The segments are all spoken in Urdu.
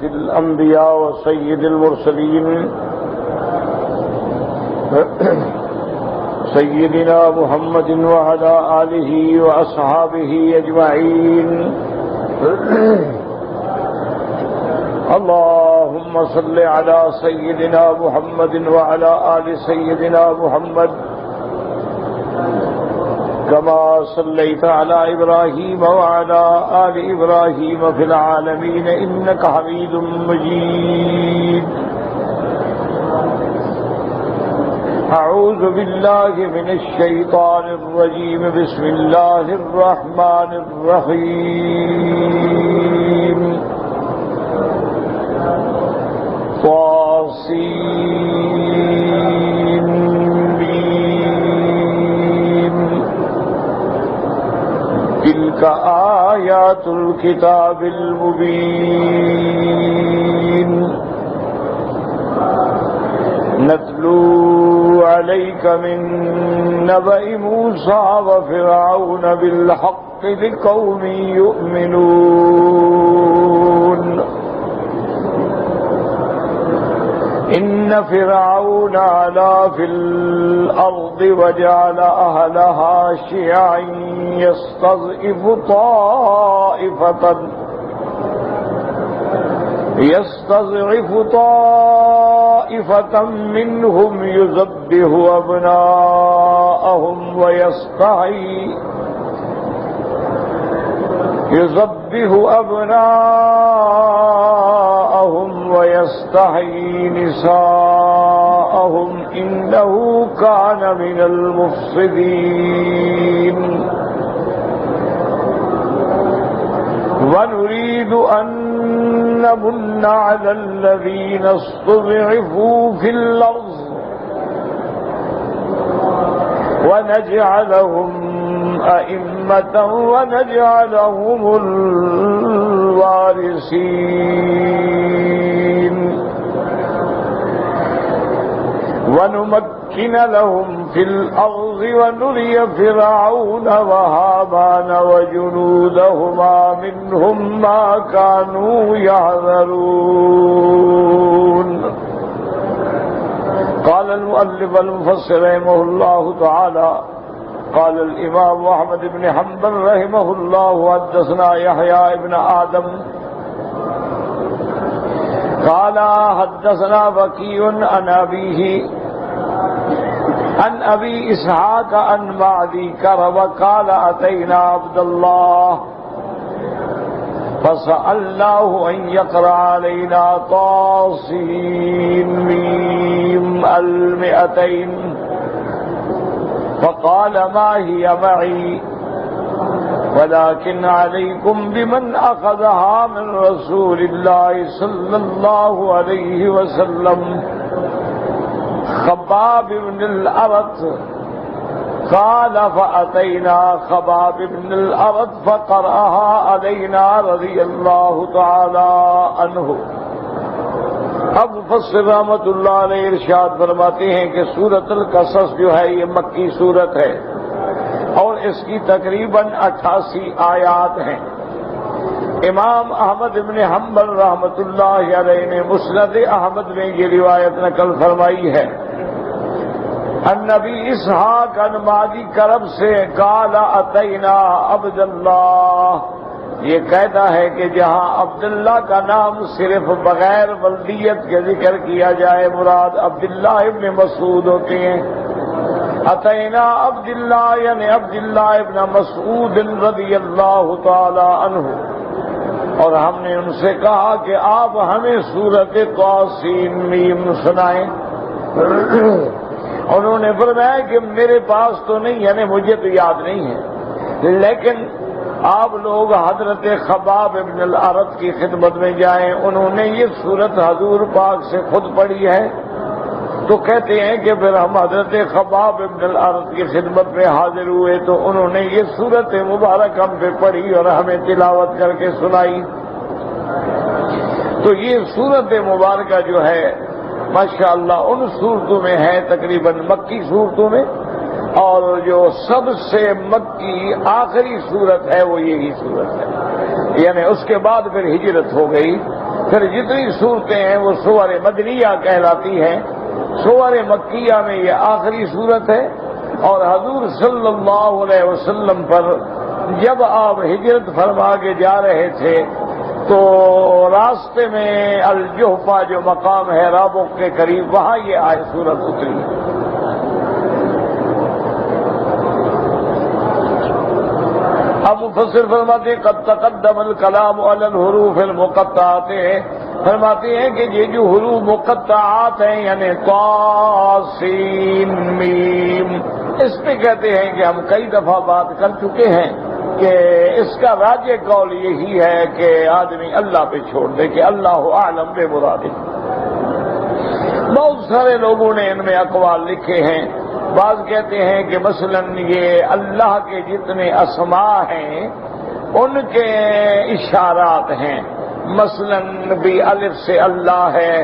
الأنبياء وسيد المرسلين سيدنا محمد وعلى آله وأصحابه أجمعين اللهم صل على سيدنا محمد وعلى آل سيدنا محمد كما صليت على إبراهيم وعلى آل إبراهيم في العالمين إنك حميد مجيد أعوذ بالله من الشيطان الرجيم بسم الله الرحمن الرحيم طاسين تلك آيات الكتاب المبين نتلو عليك من نبأ موسى وفرعون بالحق لقوم يؤمنون إن فرعون علا في الأرض وجعل أهلها شيعا يستضعف طائفة منهم يذبح أبناءهم ويستحيي نساءهم إنه كان من المفسدين ونريد أن نمن على الذين استضعفوا في الأرض ونجعلهم أئمة ونجعلهم الوارثين ونمكن لهم في الأرض ونري فرعون وهامان وجنودهما منهم ما كانوا يحذرون. قال المؤلف المفسر رحمه الله تعالى قال الإمام أحمد بن حنبل رحمه الله حدثنا يحيى بن آدم قال حدثنا وكيع عن أبيه عن أبي إسحاق عن معدي كرب قال أتينا عبد الله فسألناه أن يقرأ علينا طاسين ميم 200 فقال ما هي معي ولكن عليكم بمن أخذها من رسول الله صلى الله عليه وسلم خباب بن الأرت. قال فأتينا خباب بن الأرت فقرأها علينا رضي الله تعالى عنه. اب مفسر رحمۃ اللہ علیہ ارشاد فرماتے ہیں کہ سورۃ القصص جو ہے یہ مکی سورت ہے اور اس کی تقریباً 88 آیات ہیں. امام احمد بن حنبل رحمۃ اللہ علیہ نے مسند احمد میں یہ روایت نقل فرمائی ہے. النبی اسحاق عن معدی کرب سے قال اتینا عبد اللہ. یہ کہتا ہے کہ جہاں عبداللہ کا نام صرف بغیر ولدیت کے ذکر کیا جائے مراد عبداللہ ابن مسعود ہوتے ہیں. اتینا عبداللہ یعنی عبداللہ ابن مسعود رضی اللہ تعالی عنہ. اور ہم نے ان سے کہا کہ آپ ہمیں سورۃ طاسین میم سنائیں. انہوں نے فرمایا کہ میرے پاس تو نہیں یعنی مجھے تو یاد نہیں ہے لیکن آپ لوگ حضرت خباب ابن الارت کی خدمت میں جائیں. انہوں نے یہ سورت حضور پاک سے خود پڑھی ہے تو کہتے ہیں کہ پھر ہم حضرت خباب ابن الارت کی خدمت میں حاضر ہوئے تو انہوں نے یہ سورت مبارک ہم پہ پڑھی اور ہمیں تلاوت کر کے سنائی. تو یہ سورت مبارکہ جو ہے ماشاءاللہ ان صورتوں میں ہے تقریباً مکی صورتوں میں اور جو سب سے مکی آخری صورت ہے وہ یہی صورت ہے. یعنی اس کے بعد پھر ہجرت ہو گئی پھر جتنی صورتیں ہیں وہ سور مدنیہ کہلاتی ہیں. سور مکیہ میں یہ آخری صورت ہے. اور حضور صلی اللہ علیہ وسلم پر جب آپ ہجرت فرما کے جا رہے تھے تو راستے میں الجحفہ جو مقام ہے رابغ کے قریب، وہاں یہ سورت اتری. اب مفسر فرماتے ہیں قد تقدم الکلام علی الحروف المقطعات، فرماتے ہیں کہ یہ جو حروف مقطعات ہیں یعنی طا سین میم، اس پہ کہتے ہیں کہ ہم کئی دفعہ بات کر چکے ہیں کہ اس کا راجح قول یہی ہے کہ آدمی اللہ پہ چھوڑ دے کہ اللہ اعلم بمرادہ. بہت سارے لوگوں نے ان میں اقوال لکھے ہیں. بعض کہتے ہیں کہ مثلا یہ اللہ کے جتنے اسماء ہیں ان کے اشارات ہیں. مثلا بھی الف سے اللہ ہے،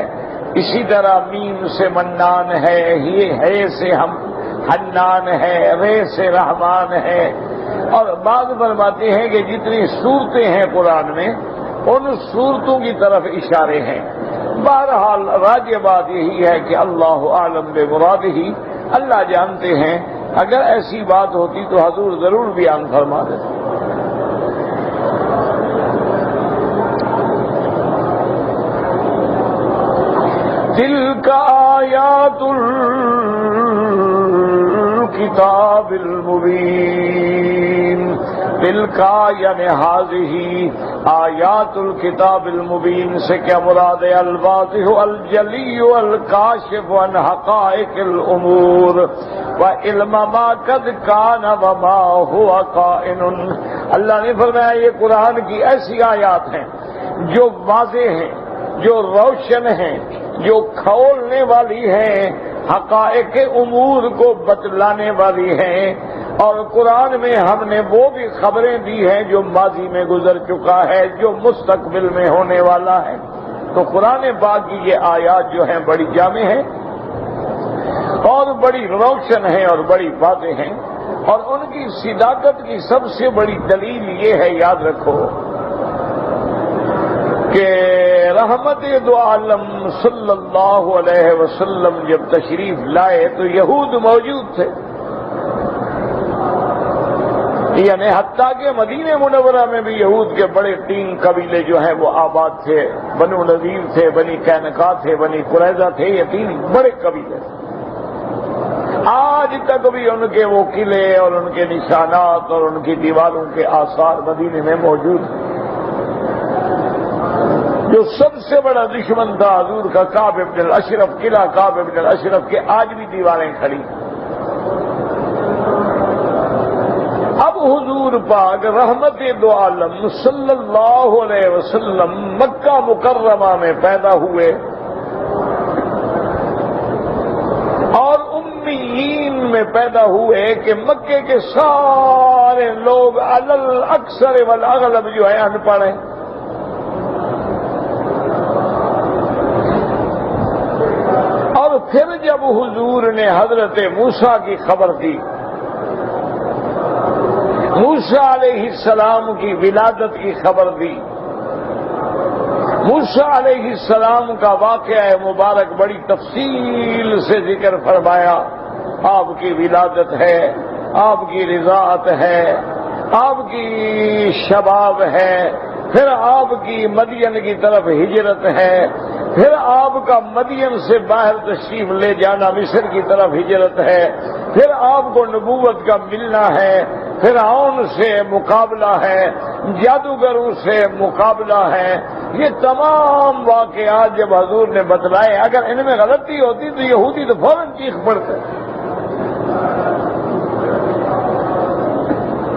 اسی طرح میم سے منان ہے، یہ ہے سے ہم حنان ہے، رے سے رحمان ہے. اور بعض فرماتے ہیں کہ جتنی صورتیں ہیں قرآن میں ان صورتوں کی طرف اشارے ہیں. بہرحال راجح بات یہی ہے کہ اللہ اعلم بمرادہ، اللہ جانتے ہیں. اگر ایسی بات ہوتی تو حضور ضرور بیان فرما دیتے. تلک آیات الکتاب المبین، تلک یعنی حاضی آیات الکتاب المبین سے کیا مراد ہے؟ الواضح الجلی الکاشف عن حقائق الامور وعلم ما قد کان وما هو کائن. اللہ نے فرمایا یہ قرآن کی ایسی آیات ہیں جو واضح ہیں، جو روشن ہیں، جو کھولنے والی ہیں، حقائق امور کو بتلانے والی ہیں. اور قرآن میں ہم نے وہ بھی خبریں دی ہیں جو ماضی میں گزر چکا ہے، جو مستقبل میں ہونے والا ہے. تو قرآن پاک کی یہ آیات جو ہیں بڑی جامع ہیں اور بڑی روشن ہیں اور بڑی واضح ہیں. اور ان کی صداقت کی سب سے بڑی دلیل یہ ہے، یاد رکھو کہ رحمت دو عالم صلی اللہ علیہ وسلم جب تشریف لائے تو یہود موجود تھے. یعنی حتیٰ کہ مدینہ منورہ میں بھی یہود کے بڑے 3 قبیلے جو ہیں وہ آباد تھے. بنو نذیر تھے، بنی قینقاع تھے، بنی قریظہ تھے. یہ 3 بڑے قبیلے تھے. آج تک بھی ان کے وہ قلعے اور ان کے نشانات اور ان کی دیواروں کے آثار مدینے میں موجود ہیں. جو سب سے بڑا دشمن تھا حضور کا کعب بن الاشرف، قلعہ کعب بن الاشرف کے آج بھی دیواریں کھڑی. اب حضور پاک رحمت دو عالم صلی اللہ علیہ وسلم مکہ مکرمہ میں پیدا ہوئے اور امیین میں پیدا ہوئے کہ مکے کے سارے لوگ علل اکثر والاغلب جو ہے ان پڑھ ہیں. اور پھر جب حضور نے حضرت موسیٰ کی خبر دی، موسیٰ علیہ السلام کی ولادت کی خبر دی، موسیٰ علیہ السلام کا واقعہ مبارک بڑی تفصیل سے ذکر فرمایا. آپ کی ولادت ہے، آپ کی رضاعت ہے، آپ کی شباب ہے، پھر آپ کی مدین کی طرف ہجرت ہے، پھر آپ کا مدین سے باہر تشریف لے جانا مصر کی طرف ہجرت ہے، پھر آپ کو نبوت کا ملنا ہے، فرعون سے مقابلہ ہے، جادوگروں سے مقابلہ ہے. یہ تمام واقعات جب حضور نے بتلائے، اگر ان میں غلطی ہوتی تو یہودی تو فوراً چیخ پڑتے.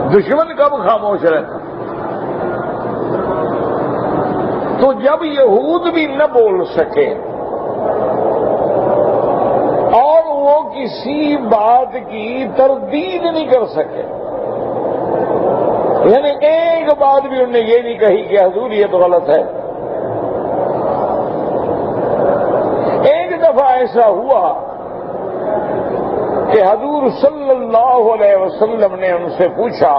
دشمن کب خاموش رہتا؟ تو جب یہود بھی نہ بول سکے اور وہ کسی بات کی تردید نہیں کر سکے، یعنی ایک بات بھی انہوں نے یہ نہیں کہی کہ حضور یہ تو غلط ہے. ایک دفعہ ایسا ہوا کہ حضور صلی اللہ علیہ وسلم نے ان سے پوچھا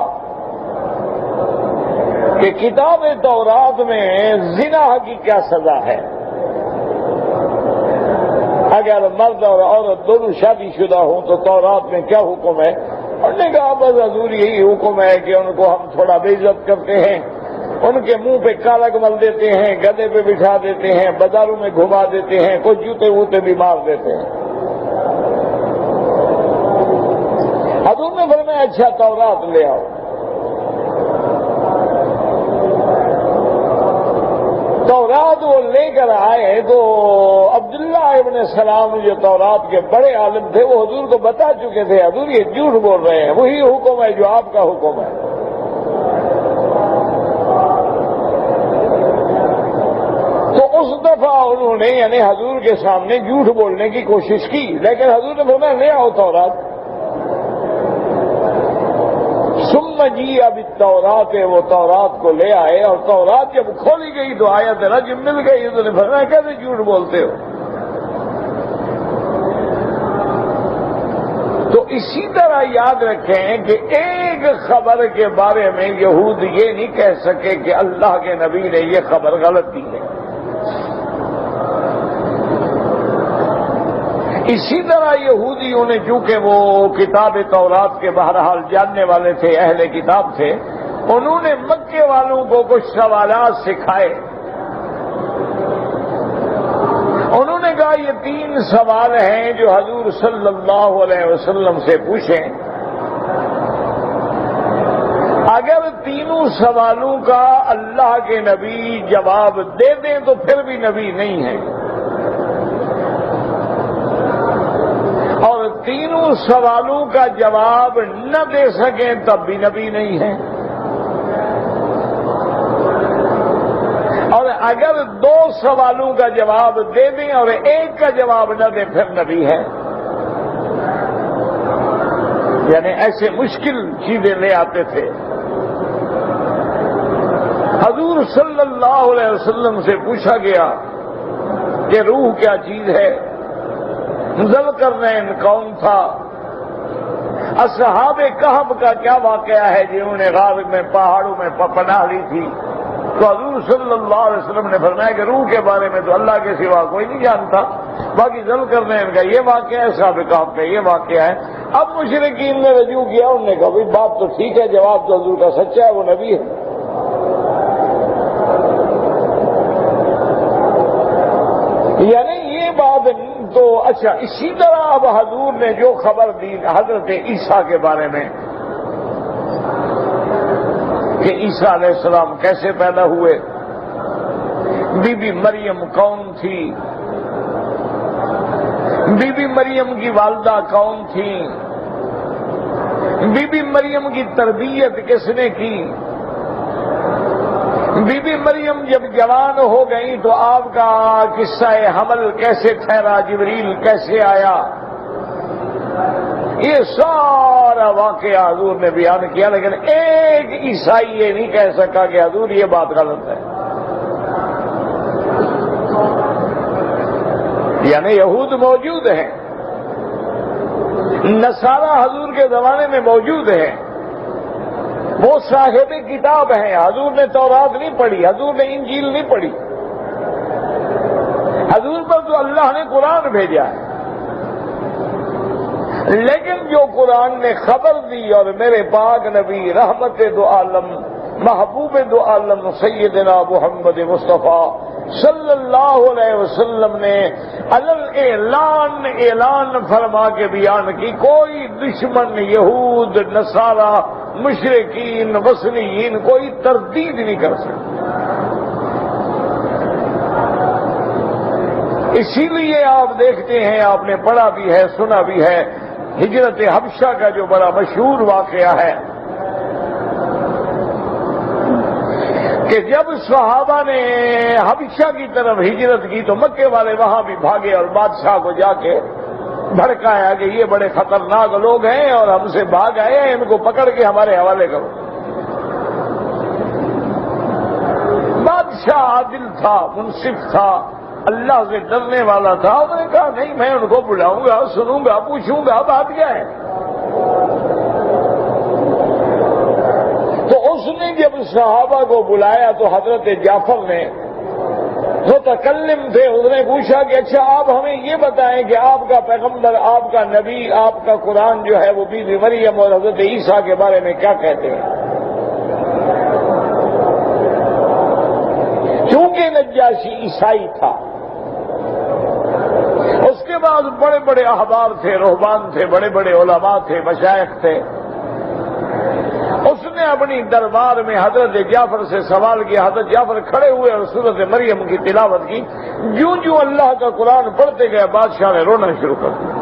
کہ کتاب تورات میں زنا کی کیا سزا ہے، اگر مرد اور عورت دونوں شادی شدہ ہوں تو تورات میں کیا حکم ہے؟ انہوں نے کہا بس حضور یہی حکم ہے کہ ان کو ہم تھوڑا بے عزت کرتے ہیں، ان کے منہ پہ کالا مل دیتے ہیں، گدے پہ بٹھا دیتے ہیں، بازاروں میں گھما دیتے ہیں، کچھ جوتے ووتے بھی مار دیتے ہیں۔ حضور نے فرمایا اچھا تورات لے آؤ۔ تورات وہ لے کر آئے تو عبداللہ ابن سلام جو تورات کے بڑے عالم تھے وہ حضور کو بتا چکے تھے، حضور یہ جھوٹ بول رہے ہیں، وہی حکم ہے جو آپ کا حکم ہے۔ تو اس دفعہ انہوں نے یعنی حضور کے سامنے جھوٹ بولنے کی کوشش کی، لیکن حضور نے فرمایا لے آؤ تورات۔ ثم جی اب تورات وہ تورات کو لے آئے، اور تورات جب کھولی گئی تو آیت رجم مل گئی، تو نے فرمایا کیسے جھوٹ بولتے ہو؟ تو اسی طرح یاد رکھیں کہ ایک خبر کے بارے میں یہود یہ نہیں کہہ سکے کہ اللہ کے نبی نے یہ خبر غلط دی ہے۔ اسی طرح یہودیوں نے چونکہ وہ کتاب تورات کے بہرحال جاننے والے تھے، اہل کتاب تھے، انہوں نے مکے والوں کو کچھ سوالات سکھائے۔ انہوں نے کہا یہ 3 سوال ہیں جو حضور صلی اللہ علیہ وسلم سے پوچھیں، اگر تینوں سوالوں کا اللہ کے نبی جواب دے دیں تو پھر بھی نبی نہیں ہے، اور تینوں سوالوں کا جواب نہ دے سکیں تب بھی نبی نہیں ہے، اور اگر 2 سوالوں کا جواب دے دیں اور ایک کا جواب نہ دیں پھر نبی ہے۔ یعنی ایسے مشکل چیزیں لے آتے تھے۔ حضور صلی اللہ علیہ وسلم سے پوچھا گیا کہ روح کیا چیز ہے، ذوالقرنین کون تھا، اصحاب کہف کا کیا واقعہ ہے جنہوں نے غار میں پہاڑوں میں پناہ لی تھی؟ تو حضور صلی اللہ علیہ وسلم نے فرمایا کہ روح کے بارے میں تو اللہ کے سوا کوئی نہیں جانتا، باقی ذوالقرنین کا یہ واقعہ ہے، اصحاب کہف کا یہ واقعہ ہے۔ اب مشرکین نے رجوع کیا، انہوں نے کہا بھائی بات تو ٹھیک ہے، جواب تو حضور کا سچا ہے، وہ نبی ہے۔ یعنی یہ بات تو اچھا، اسی طرح اب حضور نے جو خبر دی حضرت عیسیٰ کے بارے میں کہ عیسیٰ علیہ السلام کیسے پیدا ہوئے، بی بی مریم کون تھی، بی بی مریم کی والدہ کون تھی، بی بی مریم کی تربیت کس نے کی، بی بی مریم جب جوان ہو گئی تو آپ کا قصہ حمل کیسے ٹھہرا، جبریل کیسے آیا، یہ سارا واقعہ حضور نے بیان کیا، لیکن ایک عیسائی یہ نہیں کہہ سکا کہ حضور یہ بات غلط ہے۔ یعنی یہود موجود ہیں، نصارہ حضور کے زمانے میں موجود ہیں، وہ صاحب کتاب ہیں، حضور نے تورات نہیں پڑھی، حضور نے انجیل نہیں پڑھی، حضور پر تو اللہ نے قرآن بھیجا ہے، لیکن جو قرآن نے خبر دی اور میرے پاک نبی رحمت دو عالم محبوب دو عالم سیدنا محمد مصطفیٰ صلی اللہ علیہ وسلم نے اعلان فرما کے بیان کی، کوئی دشمن یہود نصارہ مشرکین وثنیین کوئی تردید نہیں کر سکتا۔ اسی لیے آپ دیکھتے ہیں، آپ نے پڑھا بھی ہے سنا بھی ہے، ہجرت حبشہ کا جو بڑا مشہور واقعہ ہے کہ جب صحابہ نے حبشہ کی طرف ہجرت کی تو مکے والے وہاں بھی بھاگے اور بادشاہ کو جا کے بھڑکایا کہ یہ بڑے خطرناک لوگ ہیں اور ہم سے بھاگ آئے ہیں، ان کو پکڑ کے ہمارے حوالے کرو۔ بادشاہ عادل تھا، منصف تھا، اللہ سے ڈرنے والا تھا، انہوں نے کہا نہیں میں ان کو بلاؤں گا، سنوں گا، پوچھوں گا بات کیا ہے۔ تو اس نے جب صحابہ کو بلایا تو حضرت جعفر نے متکلم تھے، اس نے پوچھا کہ اچھا آپ ہمیں یہ بتائیں کہ آپ کا پیغمبر، آپ کا نبی، آپ کا قرآن جو ہے وہ بی بی مریم اور حضرت عیسیٰ کے بارے میں کیا کہتے ہیں؟ چونکہ نجاشی عیسائی تھا، اس کے بعد بڑے بڑے احبار تھے، رہبان تھے، بڑے بڑے علماء تھے، مشائخ تھے، اس نے اپنی دربار میں حضرت جعفر سے سوال کیا۔ حضرت جعفر کھڑے ہوئے اور سورۃ مریم کی تلاوت کی۔ جوں جوں اللہ کا قرآن پڑھتے گئے بادشاہ نے رونا شروع کر دیا،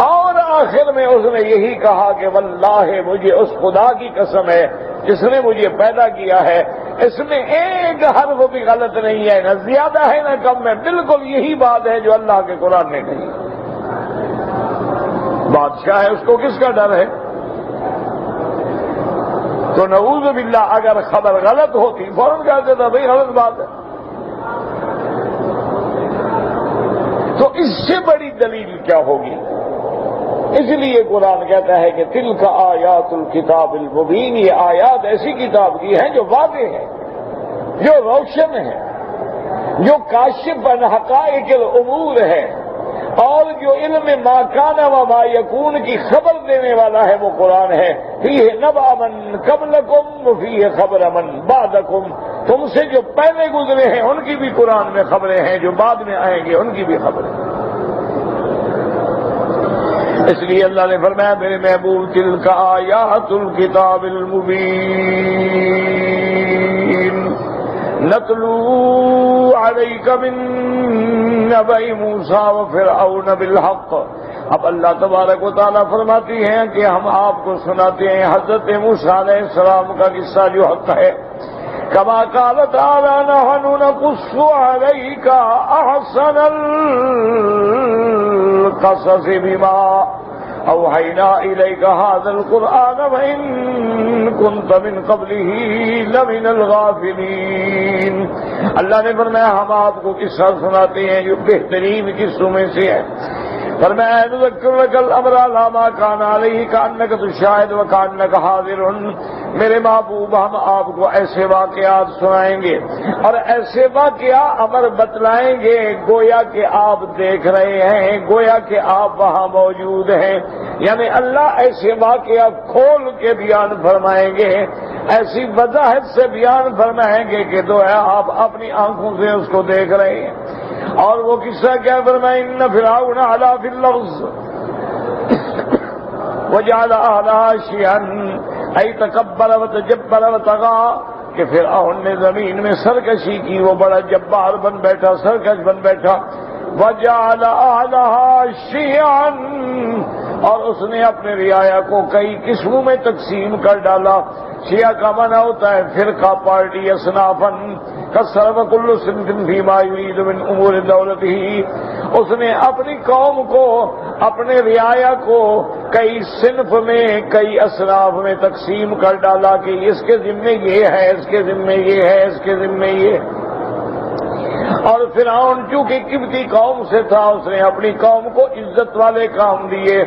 اور آخر میں اس نے یہی کہا کہ واللہ مجھے اس خدا کی قسم ہے جس نے مجھے پیدا کیا ہے، اس میں ایک حرف بھی غلط نہیں ہے، نہ زیادہ ہے نہ کم ہے، بالکل یہی بات ہے جو اللہ کے قرآن نے کہی۔ بادشاہ ہے، اس کو کس کا ڈر ہے؟ تو نعوذ باللہ اگر خبر غلط ہوتی فوراً کہہ دیتا بھائی غلط بات ہے۔ تو اس سے بڑی دلیل کیا ہوگی؟ اس لیے قرآن کہتا ہے کہ تلک آیات الکتاب المبین، یہ آیات ایسی کتاب کی ہیں جو واضح ہے، جو روشن ہے، جو کاشف عن حقائق الامور ہے، اور جو علم ما کان و ما یکون کی خبر دینے والا ہے وہ قرآن ہے۔ فیہ نبأ من قبلکم وفیہ خبر من بعدکم، تم سے جو پہلے گزرے ہیں ان کی بھی قرآن میں خبریں ہیں، جو بعد میں آئیں گے ان کی بھی خبریں ہیں۔ اس لیے اللہ نے فرمایا میرے محبوب تلک آیات الکتاب المبین نتلو علیک من نبأ موسیٰ وفرعون بالحق۔ اب اللہ تبارک و تعالیٰ فرماتی ہیں کہ ہم آپ کو سناتے ہیں حضرت موسیٰ علیہ السلام کا قصہ جو حق ہے۔ کما قال تعالیٰ نحن نقص علیک احسن القصص بما اوحینا الیک ھذا القرآن وان کنت من قبلہ لمن الغافلین۔ اللہ نے فرمایا ہم آپ کو قصہ سناتے ہیں جو بہترین قصوں میں سے ہے۔ فرمایا نذکر لک الامر علی ما کان علیہ کانک تشاہد وکانک حاضر۔ میرے محبوب ہم آپ کو ایسے واقعات سنائیں گے اور ایسے واقعہ امر بتلائیں گے گویا کہ آپ دیکھ رہے ہیں، گویا کہ آپ وہاں موجود ہیں۔ یعنی اللہ ایسے واقعہ کھول کے بیان فرمائیں گے، ایسی وضاحت سے بیان فرمائیں گے کہ گویا آپ اپنی آنکھوں سے اس کو دیکھ رہے ہیں۔ اور وہ قصہ کیا فرمائے؟ ان فرعون علا فی الارض وجعل اہلہا شیعا ای تکبر وتجبر وطغى، کہ فرعون نے زمین میں سرکشی کی، وہ بڑا جبار بن بیٹھا، سرکش بن بیٹھا۔ وجعل اہلہا شیعا، اور اس نے اپنے رعایا کو کئی قسموں میں تقسیم کر ڈالا۔ شیعہ کا معنی ہوتا ہے فرقہ، پارٹی، اصنافاً کثر وکل صنف فیما یرید من امور دولتہ۔ اس نے اپنی قوم کو، اپنے رعایا کو کئی صنف میں، کئی اصناف میں تقسیم کر ڈالا کہ اس کے ذمے یہ ہے، اس کے ذمے یہ ہے، اس کے ذمے یہ۔ اور فرعون چونکہ قبطی قوم سے تھا، اس نے اپنی قوم کو عزت والے کام دیے،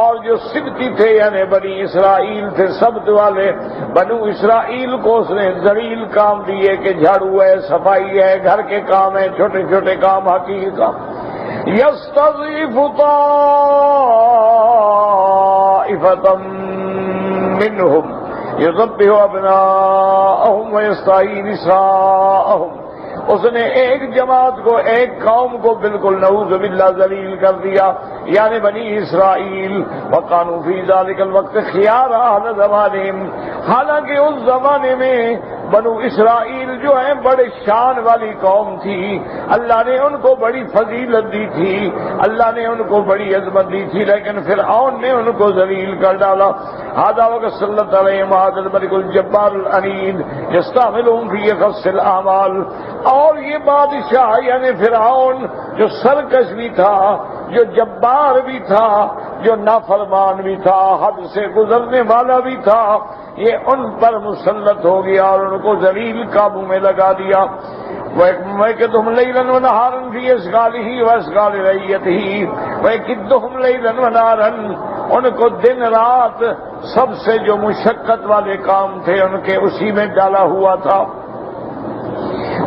اور جو سبتی تھے یعنی بنی اسرائیل تھے، سبت والے بنو اسرائیل کو اس نے ذلیل کام دیے کہ جھاڑو ہے، صفائی ہے، گھر کے کام ہے، چھوٹے چھوٹے کام، حقیقی کام۔ یستضعف طائفة منهم یذبح ابناءهم ویستحیی نساءهم۔ اس نے ایک جماعت کو، ایک قوم کو بالکل نعوذ باللہ ذلیل کر دیا، یعنی بنی اسرائیل۔ وَقَانُوا فِي ذَلِكَ الْوَقْتِ خِيَارَ أَهْلِ زَمَانِهِمْ، حالانکہ اس زمانے میں بنو اسرائیل جو ہیں بڑے شان والی قوم تھی، اللہ نے ان کو بڑی فضیلت دی تھی، اللہ نے ان کو بڑی عظمت دی تھی، لیکن فرعون نے ان کو ذلیل کر ڈالا۔ هذا وَسَلَّطَ عَلَيْهِمْ هَذَا الْمَلِكُ الْجَبَّارُ الْعَنِيدُ يَسْتَعْمِلُهُمْ فِي خَصِّ الْأَعْمَالِ۔ اور یہ بادشاہ یعنی فرعون جو سرکش بھی تھا، جو جبار بھی تھا، جو نافرمان بھی تھا، حد سے گزرنے والا بھی تھا، یہ ان پر مسلط ہو گیا اور ان کو ذلیل قابو میں لگا دیا۔ وَيَكِدُّهُمْ لَيْلًا وَنَهَارًا فِي أَشْغَالِهِ وَأَشْغَالِ رَعِيَّتِهِ وَيَكِدُّهُمْ لَيْلًا وَنَهَارًا، ان کو دن رات سب سے جو مشقت والے کام تھے ان کے اسی میں ڈالا ہوا تھا.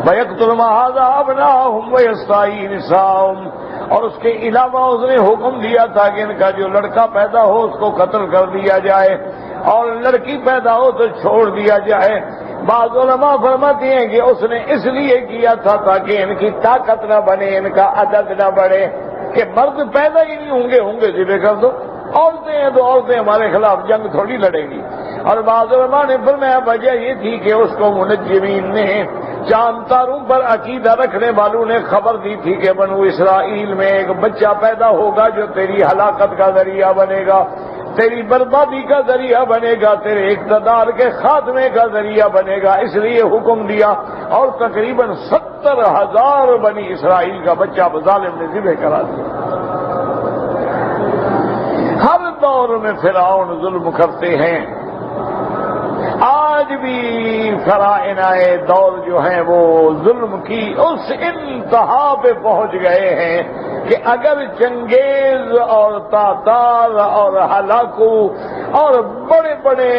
وَيَقْتُلُ مَا هَٰذَا أَبْنَاءَهُمْ وَيَسْتَحْيِي نِسَاءَهُمْ، اور اس کے علاوہ اس نے حکم دیا تھا کہ ان کا جو لڑکا پیدا ہو اس کو قتل کر دیا جائے اور لڑکی پیدا ہو تو چھوڑ دیا جائے. بعض علماء فرماتے ہیں کہ اس نے اس لیے کیا تھا تاکہ ان کی طاقت نہ بنے، ان کا عدد نہ بڑھے، کہ مرد پیدا ہی نہیں ہوں گے ذبح کر دو. عورتیں ہیں تو عورتیں ہمارے خلاف جنگ تھوڑی لڑیں گی. اور بعض علماء نے فرمایا وجہ یہ تھی کہ اس کو منجمین نے، چاند تاروں پر عقیدہ رکھنے والوں نے خبر دی تھی کہ بنو اسرائیل میں ایک بچہ پیدا ہوگا جو تیری ہلاکت کا ذریعہ بنے گا، تیری بربادی کا ذریعہ بنے گا، تیرے اقتدار کے خاتمے کا ذریعہ بنے گا. اس لیے حکم دیا اور تقریباً 70,000 بنی اسرائیل کا بچہ ظالم نے ذبح کرا دیا. ہر دور میں فرعون ظلم کرتے ہیں. آج بھی فرعونائے دور جو ہیں وہ ظلم کی اس انتہا پہ پہنچ گئے ہیں کہ اگر چنگیز اور تاتار اور ہلاکو اور بڑے بڑے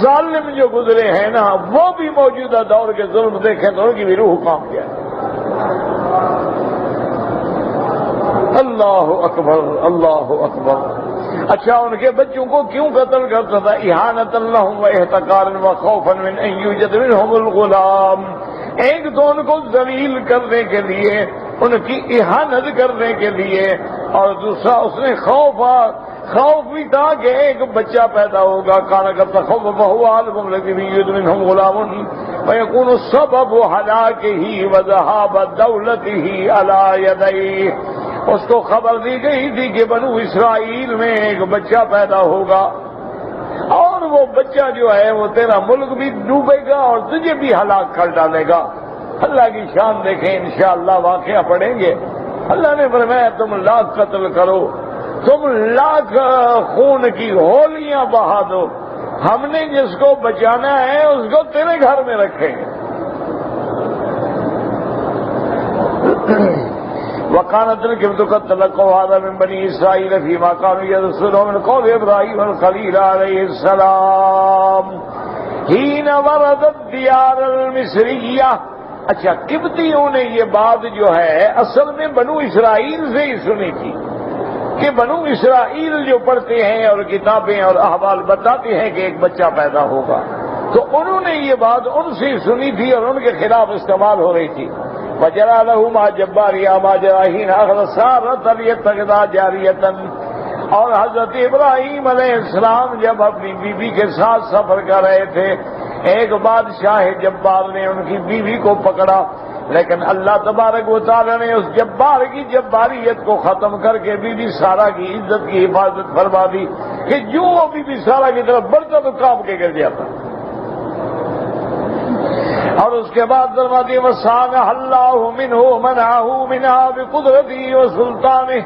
ظالم جو گزرے ہیں نا، وہ بھی موجودہ دور کے ظلم دیکھیں تو ان کی بھی روح کام کیا ہے. اللہ اکبر، اللہ اکبر. اچھا ان کے بچوں کو کیوں قتل کرتا تھا؟ اہانۃ لہم و احتقارا و خوفا من ان یوجد منہم الغلام. ایک تو ان کو ذلیل کرنے کے لیے، ان کی اہانت کرنے کے لیے، اور دوسرا اس نے خوف بھی تھا کہ ایک بچہ پیدا ہوگا. کان کا تخوف هو عالم الذی یوجد منہم غلام فیکون السبب ہلاکہ و ذہاب دولتہ علی یدیہ. اس کو خبر دی گئی تھی کہ بنو اسرائیل میں ایک بچہ پیدا ہوگا اور وہ بچہ جو ہے وہ تیرا ملک بھی ڈوبے گا اور تجھے بھی ہلاک کر ڈالے گا. اللہ کی شان دیکھیں، انشاءاللہ واقعہ پڑھیں گے. اللہ نے فرمایا تم لاکھ قتل کرو، تم لاکھ خون کی ہولیاں بہا دو، ہم نے جس کو بچانا ہے اس کو تیرے گھر میں رکھیں گے. وَكَانَتِ الْكِبْتُ قَدْ تَلَقَّوْا هَٰذَا مِن بَنِي إِسْرَائِيلَ فِيمَا كَانُوا يَدْرُسُونَ مِنْ قَوْلِ إِبْرَاهِيمَ الْخَلِيلِ عَلَيْهِ السَّلَامُ حِينَ وَرَدَتْ دِيَارَ الْمِصْرِيَّةِ. اچھا، قبطیوں نے یہ بات جو ہے اصل میں بنو اسرائیل سے ہی سنی تھی کہ بنو اسرائیل جو پڑھتے ہیں اور کتابیں اور احوال بتاتے ہیں کہ ایک بچہ پیدا ہوگا، تو انہوں نے یہ بات ان سے سنی تھی اور ان کے خلاف استعمال ہو رہی تھی. وَجَرَى لَهُ مَا جَبَّارِيَا مَا جَرَى حِينَ أَخَذَ سَارَةَ لِيَتَّخِذَهَا جَارِيَةً. اور حضرت ابراہیم علیہ السلام جب اپنی بیوی کے ساتھ سفر کر رہے تھے، ایک بادشاہ جبار نے ان کی بیوی کو پکڑا، لیکن اللہ تبارک و تعالی نے اس جبار کی جباریت کو ختم کر کے بی بی سارہ کی عزت کی حفاظت فرما دی کہ جو وہ بی بی سارہ کی طرف بڑھتا تو کام کے گر جاتا. اور اس کے بعد فرماتی وَسَانَحَ اللَّهُ مِنْهُ مَنْعَهُ مِنْهَا بِقُدْرَتِهِ وَسُلْطَانِهِ.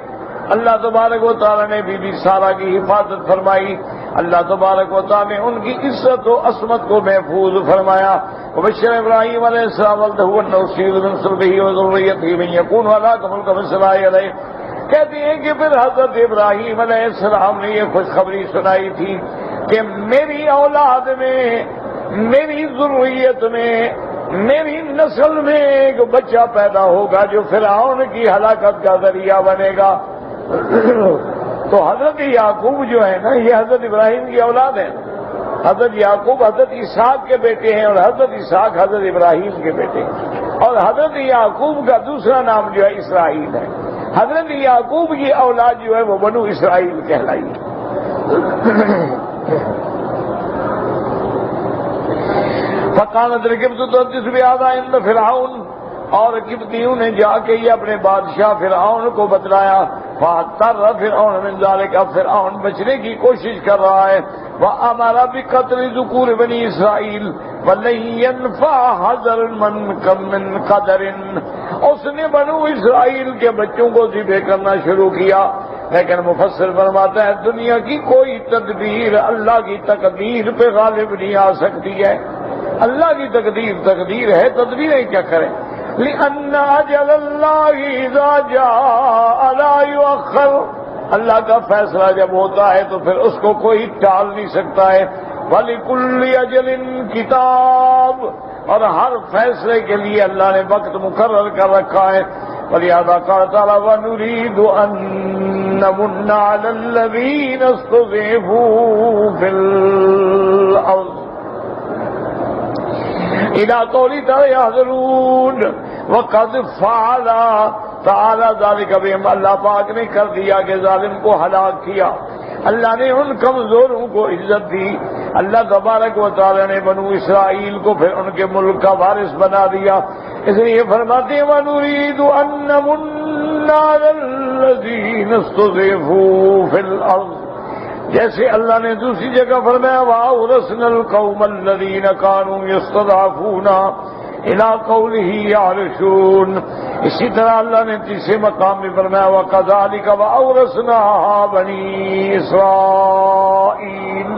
اللہ تبارک و تعالی نے بی بی سارہ کی حفاظت فرمائی، اللہ تبارک و تعالی نے ان کی عزت و عصمت کو محفوظ فرمایا. وبشر ابراہیم علیہ السلام وَأَنَّهُ يُصِيبُ مِنْ صُلْبِهِ وَذُرِّيَّتِهِ مَن يَكُونُ عَلَىٰ كَمَلْ كَمِثْلِهِ عَلَيْهِ. کہتے ہیں کہ پھر حضرت ابراہیم علیہ السلام نے یہ خوشخبری سنائی تھی کہ میری اولاد میں، میری ذریت میں، میری نسل میں ایک بچہ پیدا ہوگا جو فرعون کی ہلاکت کا ذریعہ بنے گا. تو حضرت یعقوب جو ہے نا، یہ حضرت ابراہیم کی اولاد ہیں. حضرت یعقوب حضرت اسحاق کے بیٹے ہیں اور حضرت اسحاق حضرت ابراہیم کے بیٹے ہیں. اور حضرت یعقوب کا دوسرا نام جو ہے اسرائیل ہے. حضرت یعقوب کی اولاد جو ہے وہ بنو اسرائیل کہلائی. فَقَالَتِ الْقِبْطُ تُحَدِّثُ بِهَٰذَا عِندَ فِرْعَوْنَ. اور قبطیوں نے جا کے یہ اپنے بادشاہ فرعون کو بتلایا. فَاضْطَرَّ فِرْعَوْنُ مِنْ ذَٰلِكَ. اب فرعون بچنے کی کوشش کر رہا ہے. وَأَمَرَ بِقَتْلِ ذُكُورِ بَنِي إِسْرَائِيلَ وَلَن يَنفَعَ حَذَرٌ مِّن قَدَرٍ. اس نے بنو اسرائیل کے بچوں کو ذبح کرنا شروع کیا، لیکن مفسر فرماتا ہے دنیا کی کوئی تدبیر اللہ کی تقدیر پہ غالب نہیں آ سکتی ہے. اللہ کی تقدیر ہے، تدبیریں کیا کریں. لِأَنَّ أَجَلَ اللَّهِ إِذَا جَاءَ لَا يُؤَخَّرُ. اللہ کا فیصلہ جب ہوتا ہے تو پھر اس کو کوئی ٹال نہیں سکتا ہے. وَلِكُلِّ أَجَلٍ کتاب، اور ہر فیصلے کے لیے اللہ نے وقت مقرر کر رکھا ہے. وَلِهَذَا قَالَ تَعَالَىٰ وَنُرِيدُ أَن نَّمُنَّ عَلَى الَّذِينَ اسْتُضْعِفُوا فِي الْأَرْضِ إِلَىٰ قَوْلِهِ تَعَالَىٰ يَحْذَرُونَ وَقَدْ فَعَلَ تعالیٰ ذالک بہم، اللہ پاک نے کر دیا کہ ظالم کو ہلاک کیا. اللہ نے ان کمزوروں کو عزت دی. اللہ تبارک و تعالیٰ نے بنو اسرائیل کو پھر ان کے ملک کا وارث بنا دیا. اس لیے فرماتے ہیں وَنُرِيدُ أَن نَّمُنَّ عَلَى الَّذِينَ اسْتُضْعِفُوا فِي الْأَرْضِ، جیسے اللہ نے دوسری جگہ فرمایا وَأَوْرَثْنَا الْقَوْمَ الَّذِينَ كَانُوا يَسْتَضْعَفُونَ إِلَىٰ قَوْلِهِ يَعْرِشُونَ. اسی طرح اللہ نے تیسرے مقام میں فرمایا وَكَذَٰلِكَ وَأَوْرَثْنَاهَا بَنِي إِسْرَائِيلَ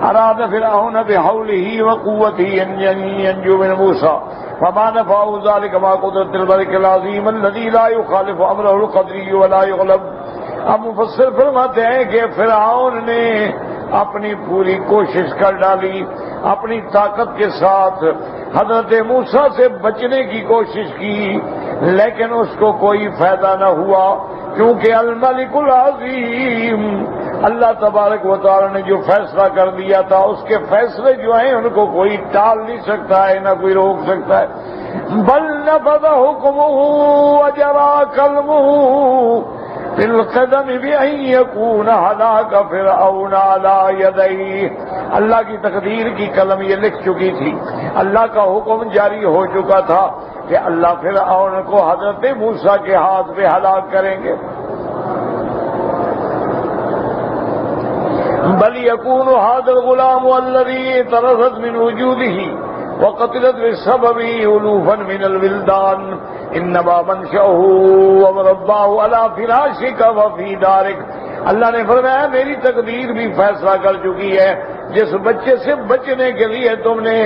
أَرَادَ فِرْعَوْنُ بِحَوْلِهِ وَقُوَّتِهِ أَن يَنجُوا مِن مُوسَىٰ فَمَا نَفَعَهُ ذَٰلِكَ مَعَ قُدْرَةِ الْمَلِكِ الْعَظِيمِ الَّذِي لَا يُخَالِفُ أَمْرَهُ الْقَدْرِيُّ وَلَا يُغْلَبُ. اب مفسر فرماتے ہیں کہ فرعون نے اپنی پوری کوشش کر ڈالی، اپنی طاقت کے ساتھ حضرت موسیٰ سے بچنے کی کوشش کی، لیکن اس کو کوئی فائدہ نہ ہوا، کیونکہ الملک العظیم اللہ تبارک و تعالی نے جو فیصلہ کر دیا تھا اس کے فیصلے جو ہیں ان کو کوئی ٹال نہیں سکتا ہے، نہ کوئی روک سکتا ہے. بل نفذ حکمہ وجرى قلمہ فی القدم بأن یکون ہلاک فرعون علی یدیہ. اللہ کی تقدیر کی قلم یہ لکھ چکی تھی، اللہ کا حکم جاری ہو چکا تھا کہ اللہ فرعون کو حضرت موسیٰ کے ہاتھ پہ ہلاک کریں گے. بل یکون ھذا الغلام الذی طرست من وجودہ وقتلت بسببه الوفا من الولدان انما منشأه ومرباه على فراشك وفي دارك. اللہ نے فرمایا میری تقدیر بھی فیصلہ کر چکی ہے، جس بچے سے بچنے کے لیے تم نے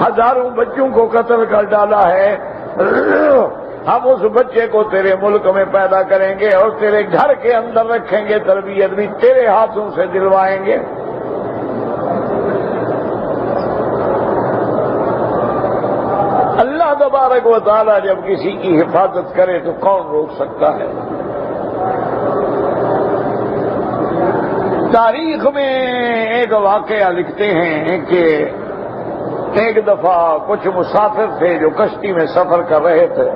ہزاروں بچوں کو قتل کر ڈالا ہے، ہم اس بچے کو تیرے ملک میں پیدا کریں گے اور تیرے گھر کے اندر رکھیں گے، تربیت بھی تیرے ہاتھوں سے دلوائیں گے. اللہ تبارک و تعالیٰ جب کسی کی حفاظت کرے تو کون روک سکتا ہے؟ تاریخ میں ایک واقعہ لکھتے ہیں کہ ایک دفعہ کچھ مسافر تھے جو کشتی میں سفر کر رہے تھے.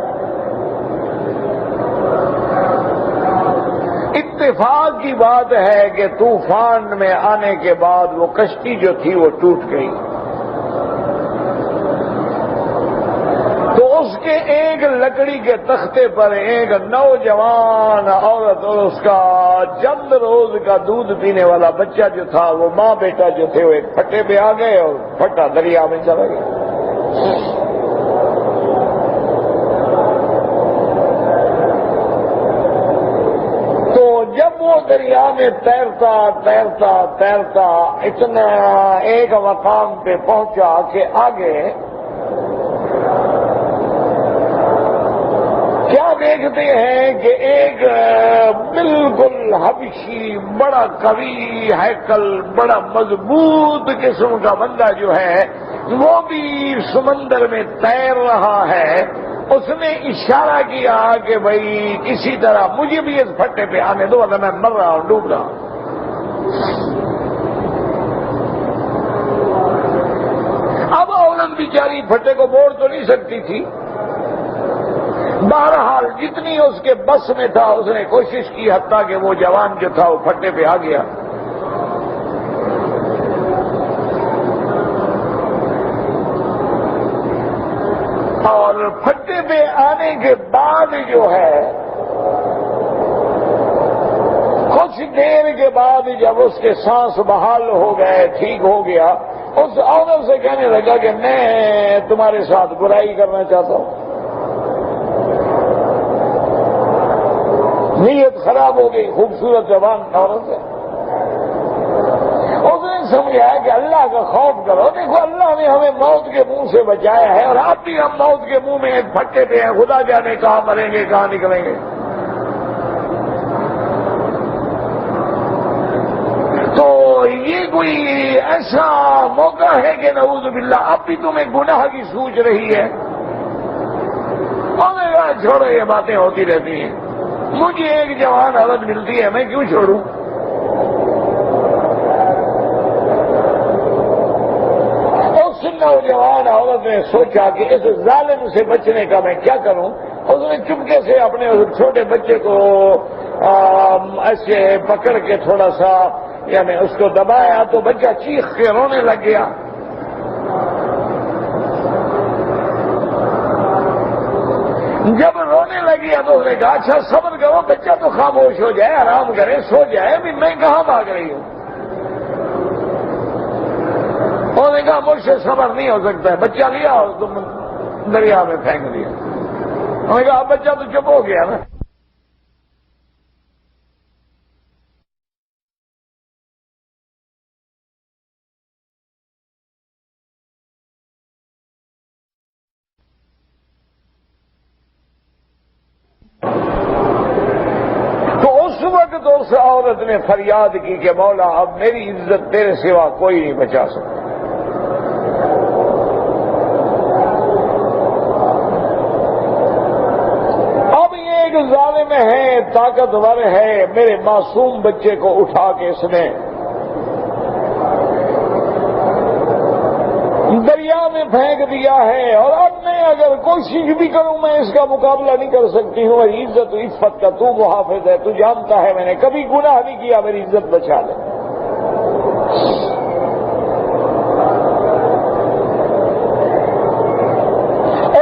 اتفاق کی بات ہے کہ طوفان میں آنے کے بعد وہ کشتی جو تھی وہ ٹوٹ گئی. تو اس کے ایک لکڑی کے تختے پر ایک نوجوان عورت اور اس کا چند روز کا دودھ پینے والا بچہ جو تھا، وہ ماں بیٹا جو تھے وہ ایک پھٹے پہ آ گئے اور پھٹا دریا میں چلا گیا. تو جب وہ دریا میں تیرتا تیرتا تیرتا اتنا ایک مقام پہ پہنچا کہ آگے کیا دیکھتے ہیں کہ ایک بالکل حبشی بڑا قوی ہیکل، بڑا مضبوط قسم کا بندہ جو ہے وہ بھی سمندر میں تیر رہا ہے. اس نے اشارہ کیا کہ بھائی کسی طرح مجھے بھی اس پھٹے پہ آنے دو ورنہ میں مر رہا ہوں، ڈوب رہا ہوں. اب عورت بیچاری پھٹے کو موڑ تو نہیں سکتی تھی، بہرحال جتنی اس کے بس میں تھا اس نے کوشش کی، حتیٰ کہ وہ جوان جو تھا وہ پھٹے پہ آ گیا. اور پھٹے پہ آنے کے بعد جو ہے کچھ دیر کے بعد جب اس کے سانس بحال ہو گئے، ٹھیک ہو گیا، اس عورت سے کہنے لگا کہ میں تمہارے ساتھ برائی کرنا چاہتا ہوں. نیت خراب ہو گئی، خوبصورت جوان عورت ہے. اس نے سمجھایا کہ اللہ کا خوف کرو، دیکھو اللہ نے ہمیں موت کے منہ سے بچایا ہے اور اب بھی ہم موت کے منہ میں ایک پھٹے پہ ہیں، خدا جانے کہاں مریں گے کہاں نکلیں گے. کوئی ایسا موقع ہے کہ نعوذ باللہ اب بھی تمہیں گناہ کی سوچ رہی ہے؟ اور میں کہا چھوڑو یہ باتیں ہوتی رہتی ہیں، مجھے ایک جوان عورت ملتی ہے میں کیوں چھوڑوں؟ اس نوجوان عورت نے سوچا کہ اس ظالم سے بچنے کا میں کیا کروں؟ اس نے چپکے سے اپنے چھوٹے بچے کو ایسے پکڑ کے تھوڑا سا یعنی اس کو دبایا تو بچہ چیخ کے رونے لگ گیا۔ جب رونے لگی تو اس نے کہا اچھا صبر کرو، بچہ تو خاموش ہو جائے، آرام کرے، سو جائے، ابھی میں کہاں بھاگ رہی ہوں؟ انہوں نے کہا مجھ سے صبر نہیں ہو سکتا ہے، بچہ لیا اور تم دریا میں پھینک دیا۔ انہوں نے کہا اب بچہ تو چپ ہو گیا نا۔ وقت اس عورت نے فریاد کی کہ مولا اب میری عزت تیرے سوا کوئی نہیں بچا سکتا۔ اب یہ ایک ظالم ہے، طاقتور ہے، میرے معصوم بچے کو اٹھا کے اس نے دریا میں پھینک دیا ہے، اور اب میں اگر کوشش بھی کروں میں اس کا مقابلہ نہیں کر سکتی ہوں۔ میری عزت و عفت کا تو محافظ ہے، تو جانتا ہے میں نے کبھی گناہ نہیں کیا، میری عزت بچا لے۔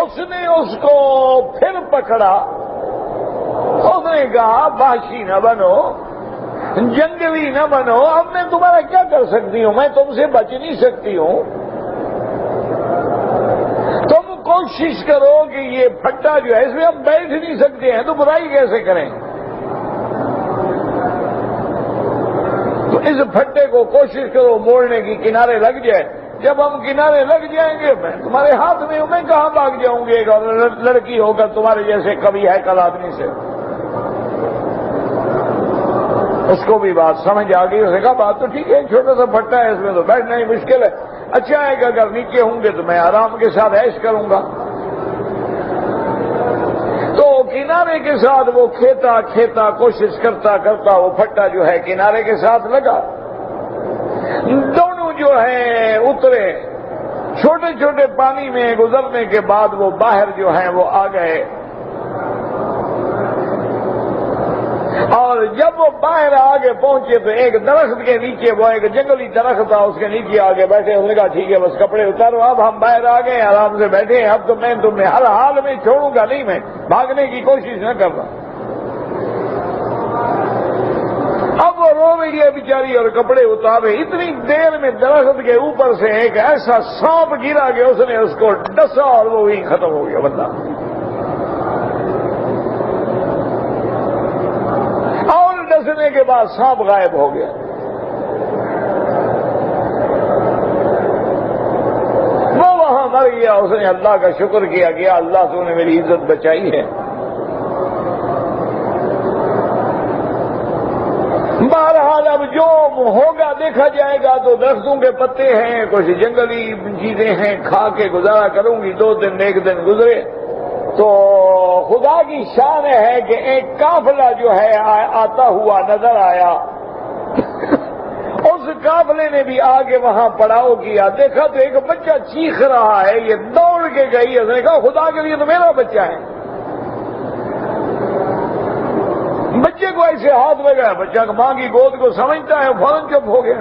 اس نے اس کو پھر پکڑا، اس نے کہا وحشی نہ بنو، جنگلی نہ بنو، اب میں تمہارا کیا کر سکتی ہوں، میں تم سے بچ نہیں سکتی ہوں۔ تم کوشش کرو کہ یہ پھٹا جو ہے اس میں ہم بیٹھ نہیں سکتے ہیں تو برائی کیسے کریں؟ تو اس پھٹے کو کوشش کرو موڑنے کی، کنارے لگ جائے۔ جب ہم کنارے لگ جائیں گے میں تمہارے ہاتھ میں ہوں، میں کہاں بھاگ جاؤں گی ایک لڑکی ہو کر تمہارے جیسے کبھی ہے کل آدمی سے۔ اس کو بھی بات سمجھ آ گئی، اس نے کہا بات تو ٹھیک ہے، چھوٹا سا پھٹا ہے اس میں تو بیٹھنا ہی مشکل ہے، اچھا ہے کہ اگر نیچے ہوں گے تو میں آرام کے ساتھ عیش کروں گا۔ تو کنارے کے ساتھ وہ کھیتا کھیتا کوشش کرتا کرتا وہ پھٹا جو ہے کنارے کے ساتھ لگا، دونوں جو ہیں اترے، چھوٹے چھوٹے پانی میں گزرنے کے بعد وہ باہر جو ہیں وہ آ گئے، اور جب وہ باہر آگے پہنچے تو ایک درخت کے نیچے، وہ ایک جنگلی درخت تھا، اس کے نیچے آگے بیٹھے۔ اس نے کہا ٹھیک ہے بس کپڑے اتارو، اب ہم باہر آ گئے آرام سے بیٹھے ہیں، اب تو میں تمہیں ہر حال میں چھوڑوں گا نہیں، میں بھاگنے کی کوشش نہ کرنا۔ اب وہ رو رہی ہے بیچاری اور کپڑے اتارے، اتنی دیر میں درخت کے اوپر سے ایک ایسا سانپ گرا کہ اس نے اس کو ڈسا اور وہ وہیں ختم ہو گیا بندہ۔ ڈسنے کے بعد سانپ غائب ہو گیا۔ وہ وہاں مر گیا، اس نے اللہ کا شکر کیا گیا اللہ تو نے میری عزت بچائی ہے۔ بہرحال اب جو ہوگا دیکھا جائے گا، تو درختوں کے پتے ہیں، کچھ جنگلی چیزیں ہیں، کھا کے گزارا کروں گی۔ 2 دن ایک دن گزرے تو خدا کی شان ہے کہ ایک قافلہ جو ہے آتا ہوا نظر آیا، اس قافلے نے بھی آگے وہاں پڑاؤ کیا، دیکھا تو ایک بچہ چیخ رہا ہے، یہ دوڑ کے گئی، اس نے کہا خدا کے لیے تو میرا بچہ ہے۔ بچے کو ایسے ہاتھ لگایا، بچہ ماں کی گود کو سمجھتا ہے، فوراً چپ ہو گیا۔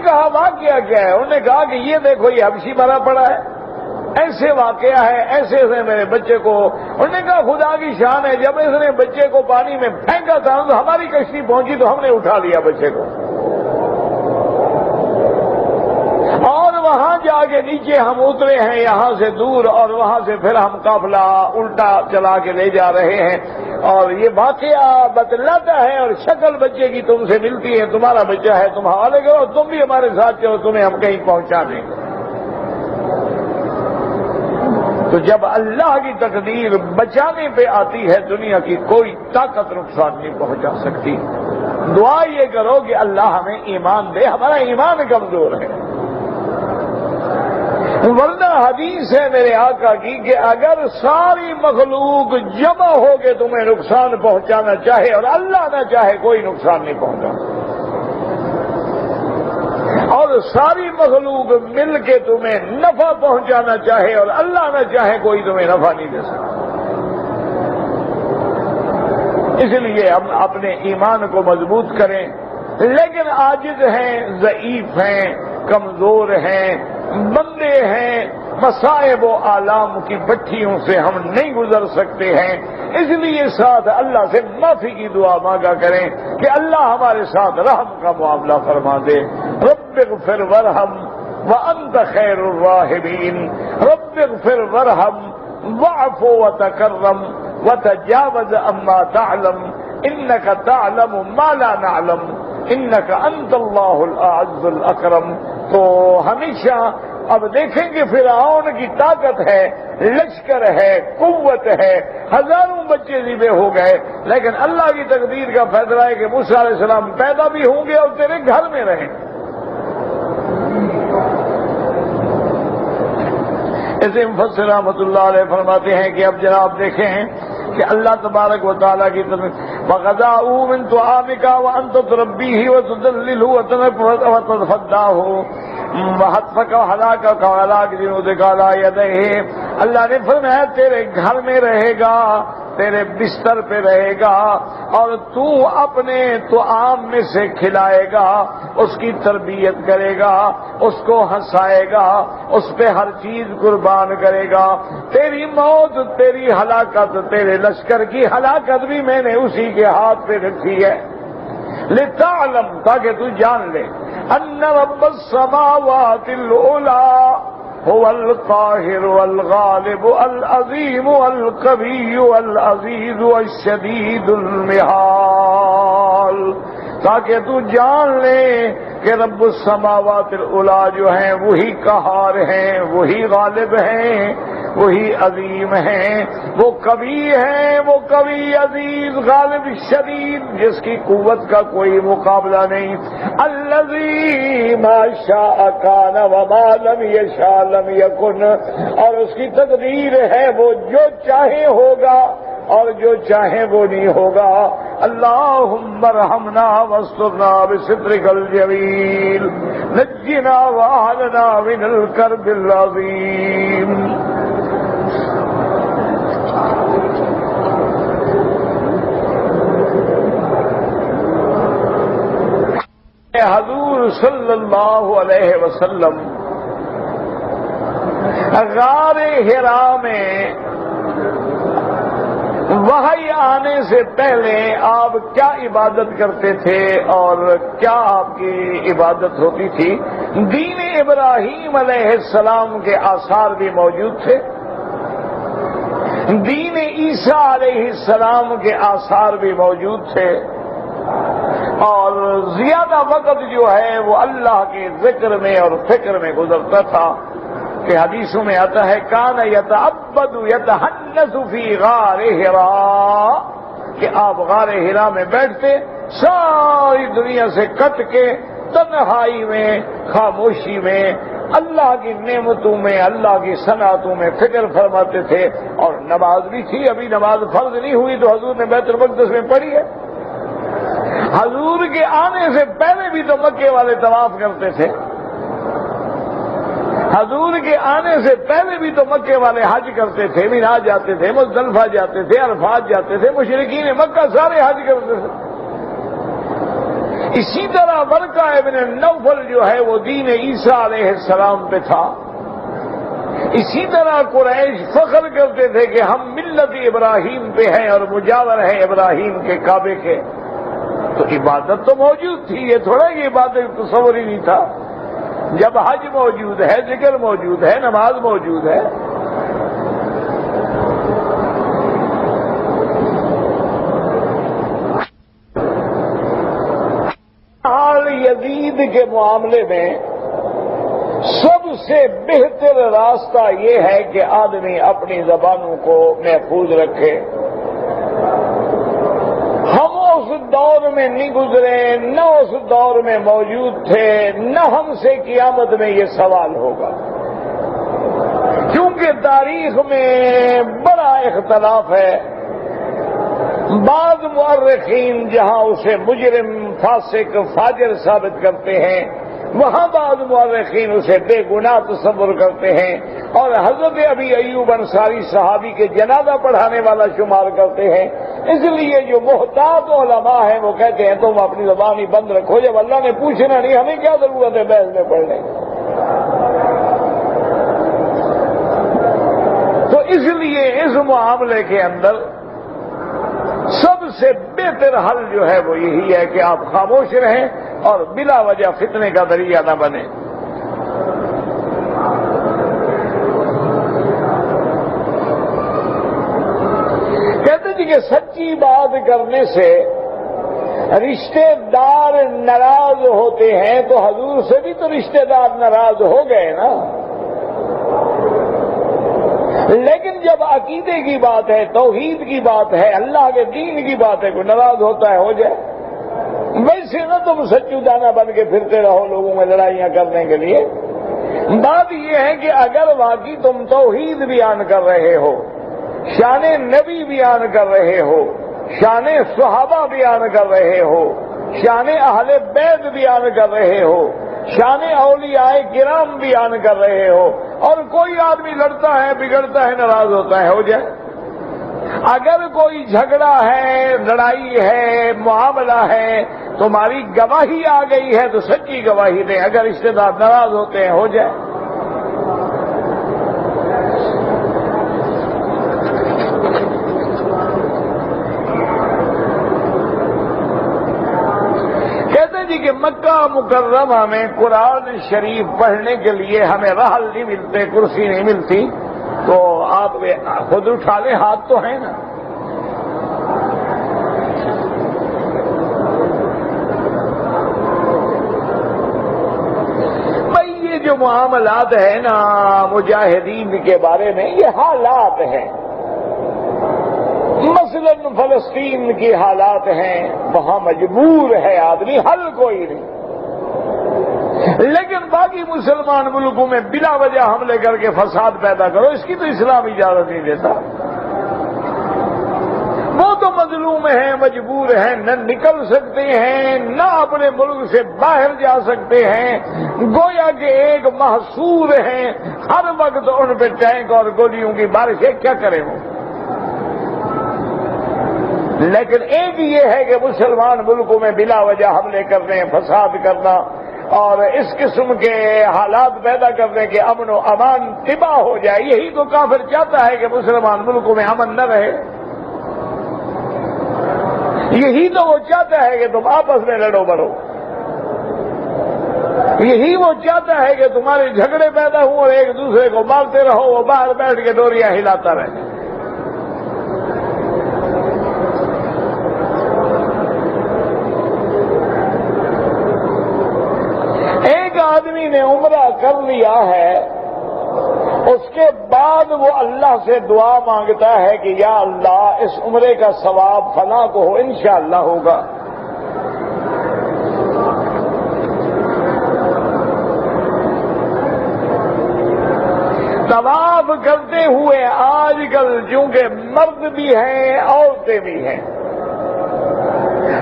کہا واقعہ کیا ہے؟ انہوں نے کہا کہ یہ دیکھو یہ حبشی مرا پڑا ہے، ایسے واقعہ ہے، ایسے سے میرے بچے کو۔ انہوں نے کہا خدا کی شان ہے، جب اس نے بچے کو پانی میں پھینکا تھا تو ہماری کشتی پہنچی تو ہم نے اٹھا لیا بچے کو، اور وہاں جا کے نیچے ہم اترے ہیں یہاں سے دور، اور وہاں سے پھر ہم قافلہ الٹا چلا کے لے جا رہے ہیں، اور یہ واقعہ بتلاتا ہے، اور شکل بچے کی تم سے ملتی ہے، تمہارا بچہ ہے، تم حوالے کرو، تم بھی ہمارے ساتھ چلو، تمہیں ہم کہیں پہنچا دیں گے۔ تو تو جب اللہ کی تقدیر بچانے پہ آتی ہے دنیا کی کوئی طاقت نقصان نہیں پہنچا سکتی۔ دعا یہ کرو کہ اللہ ہمیں ایمان دے، ہمارا ایمان کمزور ہے۔ ورنہ حدیث ہے میرے آقا کی کہ اگر ساری مخلوق جمع ہو کے تمہیں نقصان پہنچانا چاہے اور اللہ نہ چاہے کوئی نقصان نہیں پہنچا، اور ساری مخلوق مل کے تمہیں نفع پہنچانا چاہے اور اللہ نہ چاہے کوئی تمہیں نفع نہیں دے سکتا۔ اس لیے ہم اپنے ایمان کو مضبوط کریں، لیکن عاجز ہیں، ضعیف ہیں، کمزور ہیں، بندے ہیں، مصائب و آلام کی بٹھیوں سے ہم نہیں گزر سکتے ہیں۔ اس لیے ساتھ اللہ سے معافی کی دعا مانگا کریں کہ اللہ ہمارے ساتھ رحم کا معاملہ فرما دے۔ رب اغفر وارحم وانت خیر الراحمین، رب اغفر وارحم واعف وتکرم وتجاوز عما تعلم انك تعلم ما لا نعلم انك انت اللہ الاعز الاکرم۔ تو ہمیشہ اب دیکھیں کہ فرعون کی طاقت ہے، لشکر ہے، قوت ہے، ہزاروں بچے ذبح ہو گئے، لیکن اللہ کی تقدیر کا فیصلہ ہے کہ موسیٰ علیہ السلام پیدا بھی ہوں گے اور تیرے گھر میں رہیں۔ ایسے مفسر رحمۃ اللہ علیہ فرماتے ہیں کہ اب جناب دیکھیں کہ اللہ تبارک و تعالیٰ کی طرف وَغَذَاؤُهُ مِن طُعَامِكَ وَأَنْتَ تُرَبِّيهِ وَتُدَلِّلُهُ وَتَتَفَدَّاهُ وَحَتْفَكَ وَحَلَاكَ وَعَلَاكَ جُنُودِكَ عَلَىٰ يَدَيْهِ۔ اللہ نے فرمایا تیرے گھر میں رہے گا، تیرے بستر پہ رہے گا، اور تو اپنے طعام میں سے کھلائے گا، اس کی تربیت کرے گا، اس کو ہنسائے گا، اس پہ ہر چیز قربان کرے گا۔ تیری موت، تیری ہلاکت، تیرے لشکر کی ہلاکت بھی میں نے اسی کے ہاتھ پہ رکھی ہے۔ لِتَعْلَمْ، تاکہ تو جان لے، أَنَّ رَبَّ السَّمَاوَاتِ الْعُلَىٰ هو القاهر والغالب العظيم القوي العزيز الشديد المحال، تاکہ تو جان لے کہ رب السماوات العلیٰ جو ہیں وہی قہار ہیں، وہی غالب ہیں، وہی عظیم ہیں، وہ قوی ہیں، وہ قوی عزیز غالب شدید جس کی قوت کا کوئی مقابلہ نہیں۔ الذی ما شاء کان وما لم یشاء لم یکن، اور اس کی تقدیر ہے وہ جو چاہے ہوگا اور جو چاہے وہ نہیں ہوگا۔ اللہم ارحمنا واسترنا بسترک الجمیل نجنا واہلنا من الکرب العظیم۔ حضور صلی اللہ علیہ وسلم غار حرا میں وحی آنے سے پہلے آپ کیا عبادت کرتے تھے اور کیا آپ کی عبادت ہوتی تھی؟ دین ابراہیم علیہ السلام کے آثار بھی موجود تھے، دین عیسیٰ علیہ السلام کے آثار بھی موجود تھے، اور زیادہ وقت جو ہے وہ اللہ کے ذکر میں اور فکر میں گزرتا تھا کہ حدیثوں میں آتا ہے کان یتعبد یتحنث فی غار حرا، کہ آپ غار حرا میں بیٹھتے، ساری دنیا سے کٹ کے تنہائی میں، خاموشی میں، اللہ کی نعمتوں میں، اللہ کی صنعتوں میں فکر فرماتے تھے۔ اور نماز بھی تھی، ابھی نماز فرض نہیں ہوئی تو حضور نے بیت المقدس میں پڑھی ہے۔ حضور کے آنے سے پہلے بھی تو مکے والے طواف کرتے تھے، حضور کے آنے سے پہلے بھی تو مکے والے حج کرتے تھے، مینا جاتے تھے، مزدلفہ جاتے تھے، عرفات جاتے تھے، مشرکین مکہ سارے حج کرتے تھے۔ اسی طرح ورقہ ابن نوفل جو ہے وہ دین عیسیٰ علیہ السلام پہ تھا۔ اسی طرح قریش فخر کرتے تھے کہ ہم ملت ابراہیم پہ ہیں اور مجاور ہیں ابراہیم کے کعبے کے۔ تو عبادت تو موجود تھی، یہ تھوڑا یہ عبادت تصور ہی نہیں تھا۔ جب حج موجود ہے، ذکر موجود ہے، نماز موجود ہے۔ حال یزید کے معاملے میں سب سے بہتر راستہ یہ ہے کہ آدمی اپنی زبانوں کو محفوظ رکھے۔ ہم اس دور میں نہیں گزرے، نہ اس دور میں موجود تھے، نہ ہم سے قیامت میں یہ سوال ہوگا، کیونکہ تاریخ میں بڑا اختلاف ہے۔ بعض مورخین جہاں اسے مجرم، فاسق، فاجر ثابت کرتے ہیں، وہاں بعض مورخین اسے بے گناہ تصور کرتے ہیں اور حضرت ابی ایوب انصاری صحابی کے جنازہ پڑھانے والا شمار کرتے ہیں۔ اس لیے جو محتاط علماء ہیں وہ کہتے ہیں تم اپنی زبان ہی بند رکھو، جب اللہ نے پوچھنا نہیں ہمیں کیا ضرورت ہے بحث میں پڑھنے۔ تو اس لیے اس معاملے کے اندر سب سے بہتر حل جو ہے وہ یہی ہے کہ آپ خاموش رہیں اور بلا وجہ فتنے کا ذریعہ نہ بنے۔ کہتے جی کہ سچی بات کرنے سے رشتے دار ناراض ہوتے ہیں، تو حضور سے بھی تو رشتے دار ناراض ہو گئے نا۔ لیکن جب عقیدے کی بات ہے، توحید کی بات ہے، اللہ کے دین کی بات ہے، کوئی ناراض ہوتا ہے ہو جائے۔ ویسے نہ تم سچو دانا بن کے پھرتے رہو لوگوں میں لڑائیاں کرنے کے لیے۔ بات یہ ہے کہ اگر واقعی تم توحید بیان کر رہے ہو، شان نبی بیان کر رہے ہو، شان صحابہ بیان کر رہے ہو، شان اہل بیت بیان کر رہے ہو، شان اولیاء کرام بیان کر رہے ہو، اور کوئی آدمی لڑتا ہے، بگڑتا ہے، ناراض ہوتا ہے، ہو جائے۔ اگر کوئی جھگڑا ہے، لڑائی ہے، معاملہ ہے، تمہاری گواہی آ گئی ہے تو سچی گواہی دیں۔ اگر رشتے دار ناراض ہوتے ہیں ہو جائے۔ کہتے جی کہ مکہ مکرمہ میں قرآن شریف پڑھنے کے لیے ہمیں رحل نہیں ملتے، کرسی نہیں ملتی، تو آپ خود اٹھا لیں، ہاتھ تو ہے نا۔ بھائی یہ جو معاملات ہیں نا مجاہدین کے بارے میں، یہ حالات ہیں۔ مثلا فلسطین کی حالات ہیں، وہاں مجبور ہے آدمی، حل کوئی نہیں۔ لیکن باقی مسلمان ملکوں میں بلا وجہ حملے کر کے فساد پیدا کرو، اس کی تو اسلام اجازت نہیں دیتا۔ وہ تو مظلوم ہیں، مجبور ہیں، نہ نکل سکتے ہیں، نہ اپنے ملک سے باہر جا سکتے ہیں، گویا کہ ایک محصور ہیں، ہر وقت ان پہ ٹینک اور گولیوں کی بارش ہے، کیا کریں وہ۔ لیکن ایک یہ ہے کہ مسلمان ملکوں میں بلا وجہ حملے کرنے، فساد کرنا اور اس قسم کے حالات پیدا کرنے کے امن و امان تباہ ہو جائے، یہی تو کافر چاہتا ہے کہ مسلمان ملکوں میں امن نہ رہے۔ یہی تو وہ چاہتا ہے کہ تم آپس میں لڑو بڑھو، یہی وہ چاہتا ہے کہ تمہارے جھگڑے پیدا ہوں اور ایک دوسرے کو مارتے رہو، وہ باہر بیٹھ کے ڈوریاں ہلاتا رہے۔ آدمی نے عمرہ کر لیا ہے، اس کے بعد وہ اللہ سے دعا مانگتا ہے کہ یا اللہ اس عمرے کا ثواب فلاں کو ہو، انشاءاللہ ہوگا۔ طواف کرتے ہوئے آج کل چونکہ مرد بھی ہیں عورتیں بھی ہیں،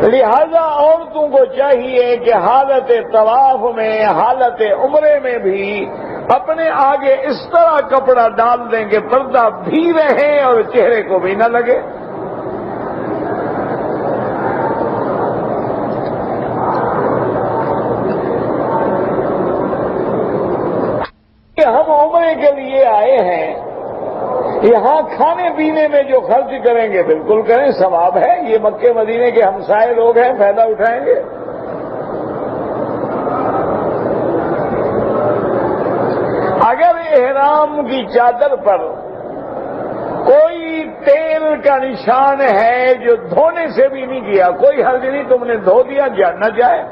لہذا عورتوں کو چاہیے کہ حالت طواف میں، حالت عمرے میں بھی اپنے آگے اس طرح کپڑا ڈال دیں کہ پردہ بھی رہے اور چہرے کو بھی نہ لگے۔ ہم عمرے کے لیے آئے ہیں، یہاں کھانے پینے میں جو خرچ کریں گے بالکل کریں، ثواب ہے، یہ مکے مدینے کے ہمسائے لوگ ہیں، فائدہ اٹھائیں گے۔ اگر احرام کی چادر پر کوئی تیل کا نشان ہے جو دھونے سے بھی نہیں کیا، کوئی حرج نہیں، تم نے دھو دیا، نہ جائے۔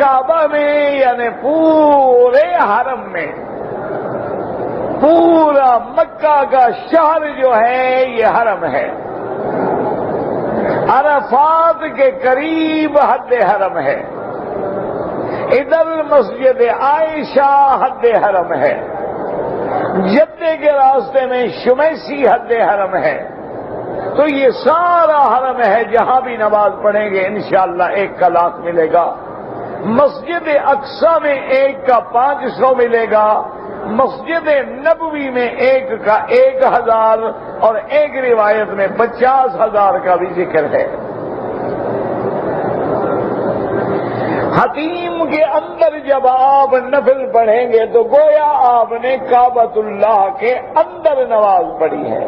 کعبہ میں یعنی پورے حرم میں، پورا مکہ کا شہر جو ہے یہ حرم ہے، عرفات کے قریب حد حرم ہے، ادھر مسجد عائشہ حد حرم ہے، جدے کے راستے میں شمیسی حد حرم ہے۔ تو یہ سارا حرم ہے، جہاں بھی نماز پڑھیں گے انشاءاللہ 1 کا لاکھ ملے گا۔ مسجد اقصی میں 1 کا 500 ملے گا، مسجد نبوی میں 1 کا 1000 اور ایک روایت میں 50,000 کا بھی ذکر ہے۔ حتیم کے اندر جب آپ نفل پڑھیں گے تو گویا آپ نے کعبۃ اللہ کے اندر نماز پڑھی ہے،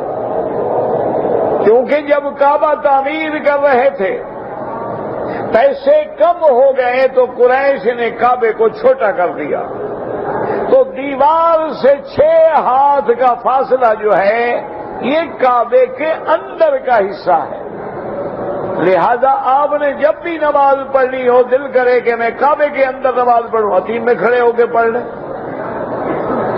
کیونکہ جب کعبہ تعمیر کر رہے تھے پیسے کم ہو گئے تو قریش نے کعبے کو چھوٹا کر دیا، تو دیوار سے 6 ہاتھ کا فاصلہ جو ہے یہ کعبے کے اندر کا حصہ ہے۔ لہذا آپ نے جب بھی نماز پڑھنی ہو دل کرے کہ میں کعبے کے اندر نماز پڑھوں، حتیم میں کھڑے ہو کے پڑھ لیں،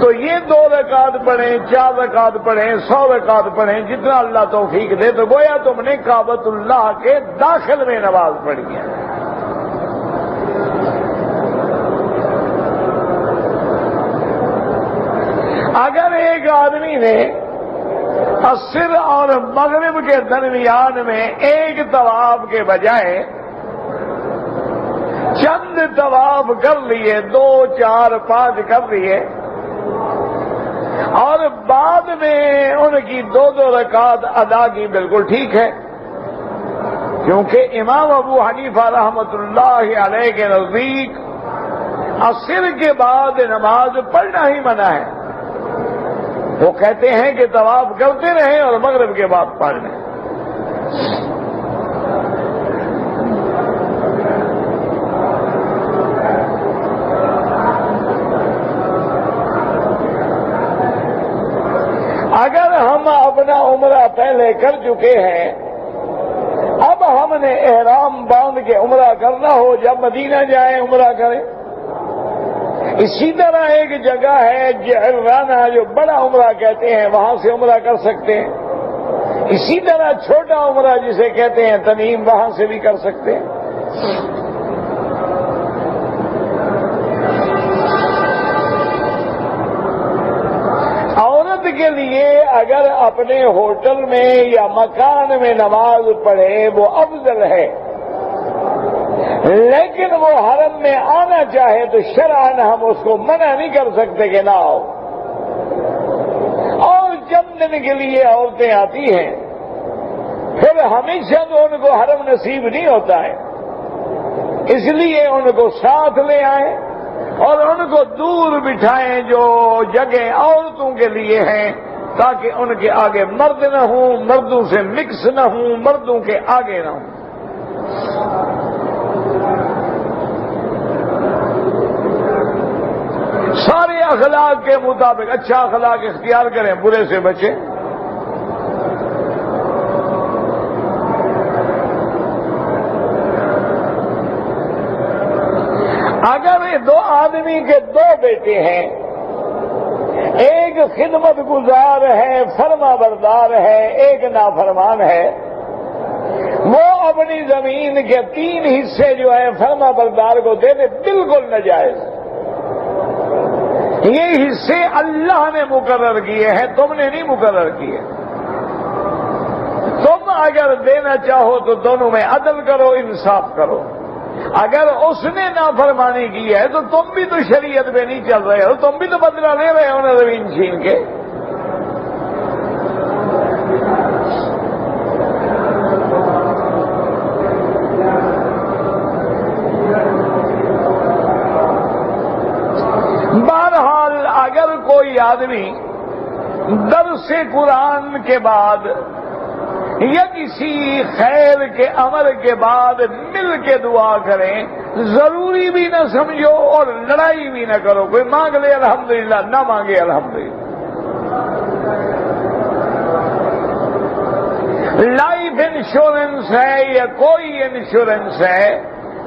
تو یہ 2 رکعت پڑھیں، 4 رکعت پڑھیں، 100 رکعت پڑھیں، جتنا اللہ توفیق دے، تو گویا تم نے کعبۃ اللہ کے داخل میں نماز پڑھی ہے۔ اگر ایک آدمی نے عصر اور مغرب کے درمیان میں ایک طواف کے بجائے چند طواف کر لیے، 2، 4، 5 کر لیے، اور بعد میں ان کی 2 رکعت ادا کی، بالکل ٹھیک ہے، کیونکہ امام ابو حنیفہ رحمۃ اللہ علیہ کے نزدیک عصر کے بعد نماز پڑھنا ہی منع ہے۔ وہ کہتے ہیں کہ طواف کرتے رہیں اور مغرب کے بعد پڑھ لیں۔ اگر ہم اپنا عمرہ پہلے کر چکے ہیں، اب ہم نے احرام باندھ کے عمرہ کرنا ہو، جب مدینہ جائیں عمرہ کریں۔ اسی طرح ایک جگہ ہے جعرانہ، جو بڑا عمرہ کہتے ہیں، وہاں سے عمرہ کر سکتے ہیں۔ اسی طرح چھوٹا عمرہ جسے کہتے ہیں تنعیم، وہاں سے بھی کر سکتے ہیں۔ عورت کے لیے اگر اپنے ہوٹل میں یا مکان میں نماز پڑھے وہ افضل ہے، لیکن وہ حرم میں آنا چاہے تو شرعاً ہم اس کو منع نہیں کر سکتے کہ نہ آؤ۔ اور چند دن کے لیے عورتیں آتی ہیں، پھر ہمیشہ تو ان کو حرم نصیب نہیں ہوتا ہے، اس لیے ان کو ساتھ لے آئیں اور ان کو دور بٹھائیں جو جگہ عورتوں کے لیے ہیں، تاکہ ان کے آگے مرد نہ ہوں، مردوں سے مکس نہ ہوں، مردوں کے آگے نہ ہوں۔ سارے اخلاق کے مطابق اچھا اخلاق اختیار کریں، برے سے بچیں۔ اگر 2 آدمی کے 2 بیٹے ہیں، ایک خدمت گزار ہے، فرما بردار ہے، ایک نافرمان ہے، وہ اپنی زمین کے 3 حصے جو ہے فرما بردار کو دے دے، بالکل ناجائز۔ یہ حصے اللہ نے مقرر کیے ہیں، تم نے نہیں مقرر کیے۔ تم اگر دینا چاہو تو دونوں میں عدل کرو، انصاف کرو۔ اگر اس نے نافرمانی کی ہے تو تم بھی تو شریعت میں نہیں چل رہے ہو، تم بھی تو بدلہ لے رہے ہو نا زمین چھین کے۔ بہرحال اگر کوئی آدمی درس قرآن کے بعد یا کسی خیر کے عمل کے بعد مل کے دعا کریں، ضروری بھی نہ سمجھو اور لڑائی بھی نہ کرو، کوئی مانگ لے الحمدللہ، نہ مانگے الحمدللہ۔ لائف انشورنس ہے یا کوئی انشورنس ہے،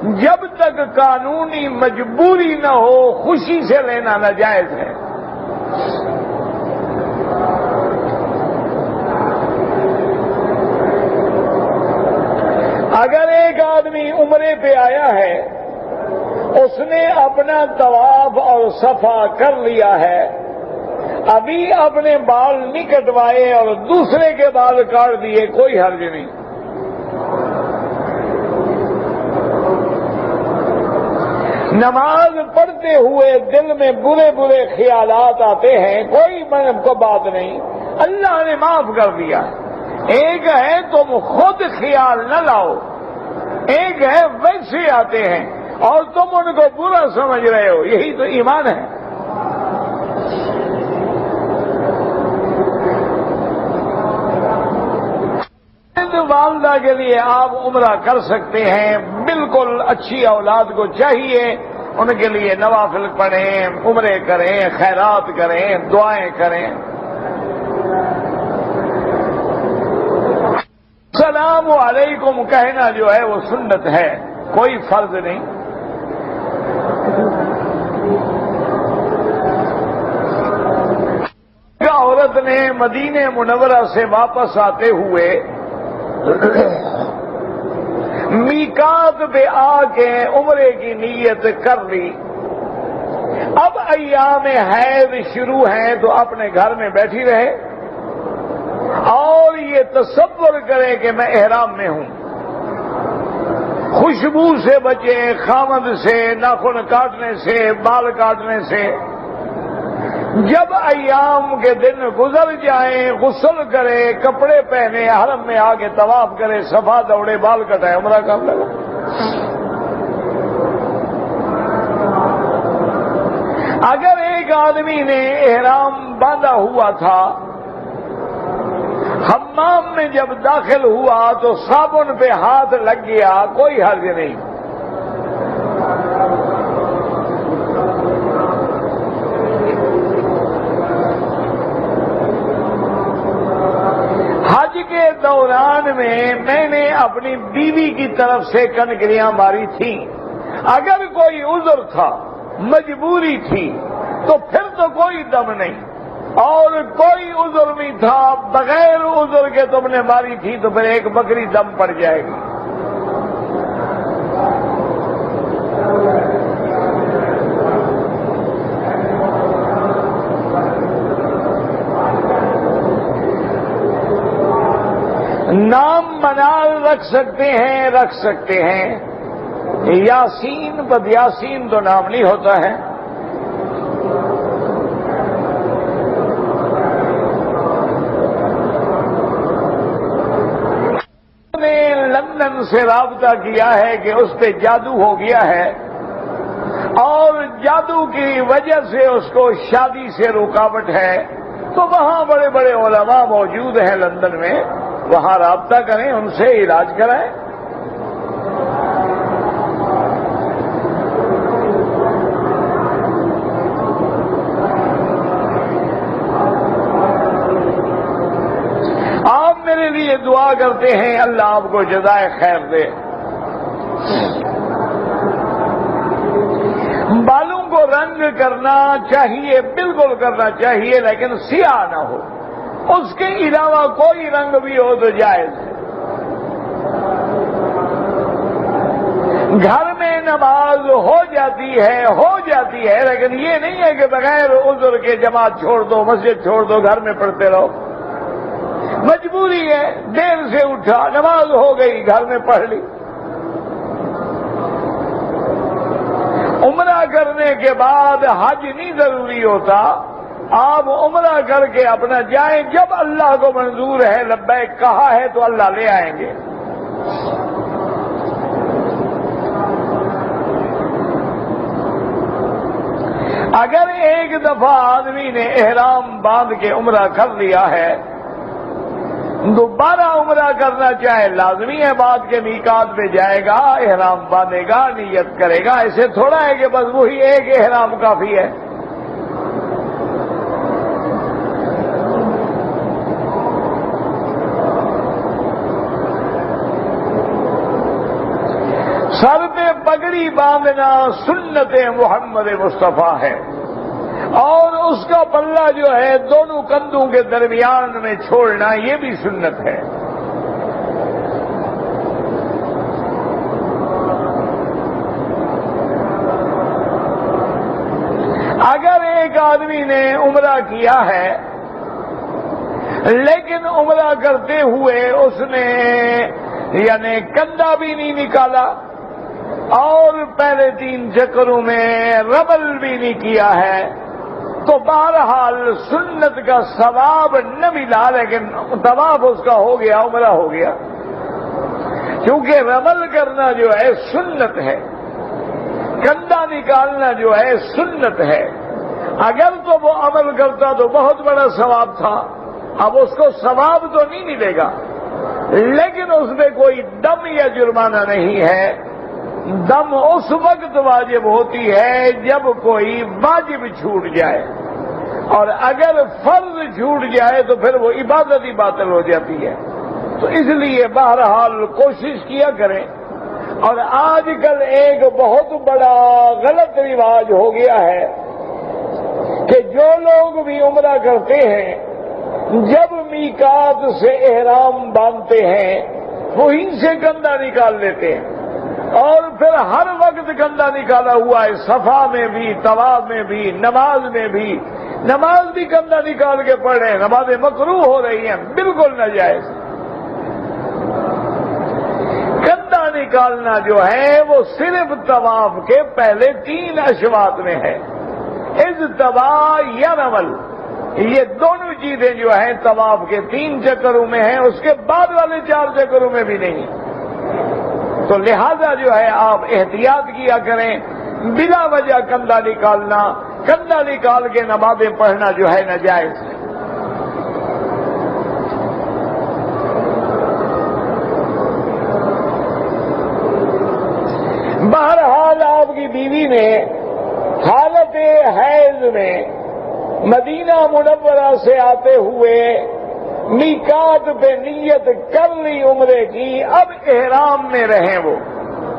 جب تک قانونی مجبوری نہ ہو خوشی سے لینا ناجائز ہے۔ اگر ایک آدمی عمرے پہ آیا ہے، اس نے اپنا طواف اور صفا کر لیا ہے، ابھی اپنے بال نہیں کٹوائے اور دوسرے کے بال کاٹ دیے، کوئی حرج نہیں۔ نماز پڑھتے ہوئے دل میں برے برے خیالات آتے ہیں، کوئی کو بات نہیں، اللہ نے معاف کر دیا۔ ایک ہے تم خود خیال نہ لاؤ، ایک ہے ویسے آتے ہیں اور تم ان کو برا سمجھ رہے ہو، یہی تو ایمان ہے۔ والدہ کے لیے آپ عمرہ کر سکتے ہیں، بالکل اچھی اولاد کو چاہیے ان کے لیے نوافل پڑھیں، عمرے کریں، خیرات کریں، دعائیں کریں۔ السلام علیکم کہنا جو ہے وہ سنت ہے، کوئی فرض نہیں۔ عورت نے مدینہ منورہ سے واپس آتے ہوئے میقات پہ آ کے عمرے کی نیت کر لی، اب ایام حیض شروع ہیں تو اپنے گھر میں بیٹھی رہے اور یہ تصور کرے کہ میں احرام میں ہوں، خوشبو سے بچے، خامد سے، ناخن کاٹنے سے، بال کاٹنے سے۔ جب ایام کے دن گزر جائیں غسل کرے، کپڑے پہنے، حرم میں آ کے طواف کرے، صفا دوڑے، بال کٹائے، عمرہ کر لگا۔ اگر ایک آدمی نے احرام باندھا ہوا تھا، حمام میں جب داخل ہوا تو صابن پہ ہاتھ لگ گیا، کوئی حرج نہیں۔ حج کے دوران میں نے اپنی بیوی کی طرف سے کنکریاں ماری تھیں، اگر کوئی عذر تھا، مجبوری تھی، تو پھر تو کوئی دم نہیں، اور کوئی عذر نہیں تھا، بغیر عذر کے تم نے ماری تھی تو پھر ایک بکری دم پڑ جائے گی۔ نام منال رکھ سکتے ہیں، یاسین بد یاسین تو نام نہیں ہوتا ہے۔ نے لندن سے رابطہ کیا ہے کہ اس پہ جادو ہو گیا ہے اور جادو کی وجہ سے اس کو شادی سے رکاوٹ ہے، تو وہاں بڑے بڑے علماء موجود ہیں لندن میں، وہاں رابطہ کریں، ان سے علاج کرائیں۔ آپ میرے لیے دعا کرتے ہیں، اللہ آپ کو جزائے خیر دے۔ بالوں کو رنگ کرنا چاہیے، بالکل کرنا چاہیے، لیکن سیاہ نہ ہو، اس کے علاوہ کوئی رنگ بھی ہو تو جائز ہے۔ گھر میں نماز ہو جاتی ہے، لیکن یہ نہیں ہے کہ بغیر عذر کے جماعت چھوڑ دو، مسجد چھوڑ دو، گھر میں پڑھتے رہو۔ مجبوری ہے، دیر سے اٹھا، نماز ہو گئی، گھر میں پڑھ لی۔ عمرہ کرنے کے بعد حج نہیں ضروری ہوتا، آپ عمرہ کر کے اپنا جائیں، جب اللہ کو منظور ہے، لبیک کہا ہے تو اللہ لے آئیں گے۔ اگر ایک دفعہ آدمی نے احرام باندھ کے عمرہ کر لیا ہے، دوبارہ عمرہ کرنا چاہے، لازمی ہے بعد کے میقات پہ جائے گا، احرام باندھے گا، نیت کرے گا۔ ایسے تھوڑا ہے کہ بس وہی ایک احرام کافی ہے۔ سر پہ پگڑی باندھنا سنت محمد مصطفیٰ ہے، اور اس کا پلہ جو ہے دونوں کندھوں کے درمیان میں چھوڑنا یہ بھی سنت ہے۔ اگر ایک آدمی نے عمرہ کیا ہے لیکن عمرہ کرتے ہوئے اس نے یعنی کندھا بھی نہیں نکالا اور پہلے 3 چکروں میں رمل بھی نہیں کیا ہے تو بہرحال سنت کا ثواب نہ ملا، لیکن طواف اس کا ہو گیا، عمرہ ہو گیا، کیونکہ رمل کرنا جو ہے سنت ہے، کندھا نکالنا جو ہے سنت ہے۔ اگر تو وہ عمل کرتا تو بہت بڑا ثواب تھا، اب اس کو ثواب تو نہیں ملے گا، لیکن اس میں کوئی دم یا جرمانہ نہیں ہے۔ دم اس وقت واجب ہوتی ہے جب کوئی واجب چھوٹ جائے، اور اگر فرض چھوٹ جائے تو پھر وہ عبادت ہی باطل ہو جاتی ہے۔ تو اس لیے بہرحال کوشش کیا کریں۔ اور آج کل ایک بہت بڑا غلط رواج ہو گیا ہے کہ جو لوگ بھی عمرہ کرتے ہیں جب میقات سے احرام باندھتے ہیں وہیں سے کندھا نکال لیتے ہیں، اور پھر ہر وقت کندھا نکالا ہوا ہے، صفا میں بھی، طواف میں بھی، نماز بھی کندھا نکال کے پڑھ رہے ہیں، نمازیں مکروہ ہو رہی ہیں، بالکل ناجائز۔ کندھا نکالنا جو ہے وہ صرف طواف کے پہلے 3 اشواط میں ہے، اجتباء یا رمل، یہ دونوں چیزیں جو ہیں طواف کے 3 چکروں میں ہیں، اس کے بعد والے 4 چکروں میں بھی نہیں۔ تو لہذا جو ہے آپ احتیاط کیا کریں، بلا وجہ کندھا نکال کے نمازیں پڑھنا جو ہے ناجائز ہے۔ بہرحال آپ کی بیوی نے حالت حیض میں مدینہ منورہ سے آتے ہوئے میقات پہ نیت کر لی عمرے کی، اب احرام میں رہیں وہ،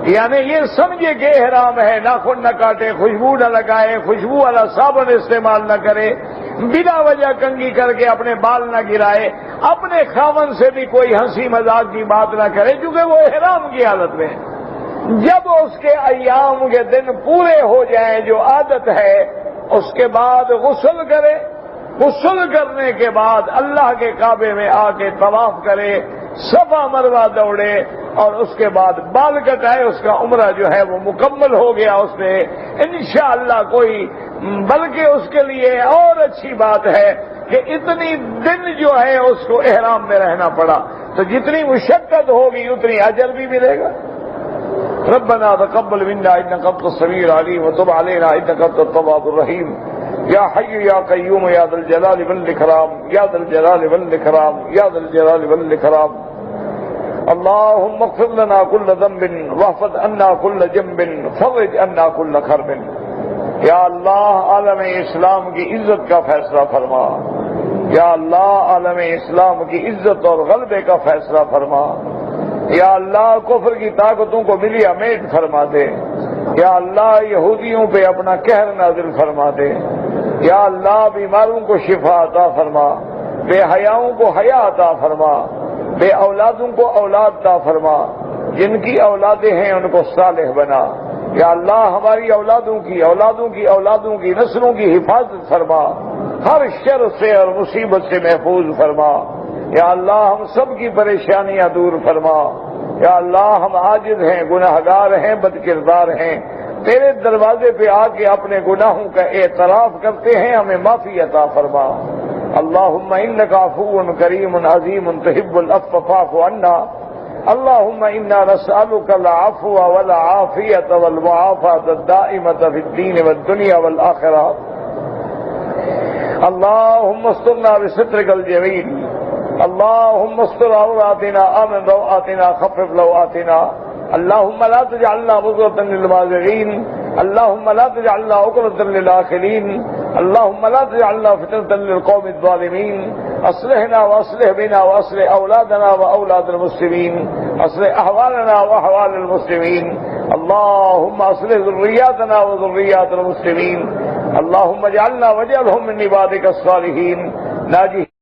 یعنی یہ سمجھے کہ احرام ہے، ناخن نہ کاٹے، خوشبو نہ لگائے، خوشبو والا صابن استعمال نہ کرے، بلا وجہ کنگھی کر کے اپنے بال نہ گرائے، اپنے خاوند سے بھی کوئی ہنسی مذاق کی بات نہ کرے کیونکہ وہ احرام کی حالت میں ہے۔ جب اس کے ایام کے دن پورے ہو جائیں جو عادت ہے، اس کے بعد غسل کرے، غسل کرنے کے بعد اللہ کے کعبے میں آ کے طواف کرے، صفا مروہ دوڑے، اور اس کے بعد بال کٹائے، اس کا عمرہ جو ہے وہ مکمل ہو گیا اس نے انشاءاللہ۔ کوئی بلکہ اس کے لیے اور اچھی بات ہے کہ اتنی دن جو ہے اس کو احرام میں رہنا پڑا، تو جتنی مشقت ہوگی اتنی اجر بھی ملے گا۔ ربنا تقبل منا انك انت السميع العليم وتب علينا انك انت التواب الرحيم يا حي يا قيوم يا ذا الجلال والاكرام يا ذا الجلال والاكرام يا ذا الجلال والاكرام اللهم اغفر لنا كل ذنب واحفظ عنا كل جنب فرج عنا كل كرب۔ یا اللہ عالم اسلام کی عزت کا فیصلہ فرما، یا اللہ عالم اسلام کی عزت اور غلبے کا فیصلہ فرما، یا اللہ کفر کی طاقتوں کو ملی امیٹ فرما دے، یا اللہ یہودیوں پہ اپنا قہر نازل فرما دے، یا اللہ بیماروں کو شفا عطا فرما، بے حیاؤں کو حیا عطا فرما، بے اولادوں کو اولاد عطا فرما، جن کی اولادیں ہیں ان کو صالح بنا، یا اللہ ہماری اولادوں کی نسلوں کی حفاظت فرما، ہر شر سے اور مصیبت سے محفوظ فرما، یا اللہ ہم سب کی پریشانیاں دور فرما، یا اللہ ہم عاجز ہیں، گناہگار ہیں، بد کردار ہیں، تیرے دروازے پہ آ کے اپنے گناہوں کا اعتراف کرتے ہیں، ہمیں معافی عطا فرما۔ اللہم انک عفو کریم عظیم تحب العفو فاعف عنا، اللہم انا نسألک العفو والعافیۃ والمعافاۃ الدائمۃ فی الدین والدنیا والآخرہ، اللہم استرنا بسترک الجمیل، اللہم استر عوراتنا آمن روآتنا خفف لوآتنا، اللہم لا تجعلنا مضرة للماضرین، اللہم لا تجعلنا عقرة للآخرین، اللهم لا تجعلنا فتنة للقوم الظالمين. اصلحنا واصلح بنا واصلح اولادنا واولاد المسلمين. اصلح احوالنا واحوال المسلمين. اللهم اصلح ذرياتنا وذريات المسلمين. اللهم اجعلنا واجعلهم من عبادك الصالحين ناجحين.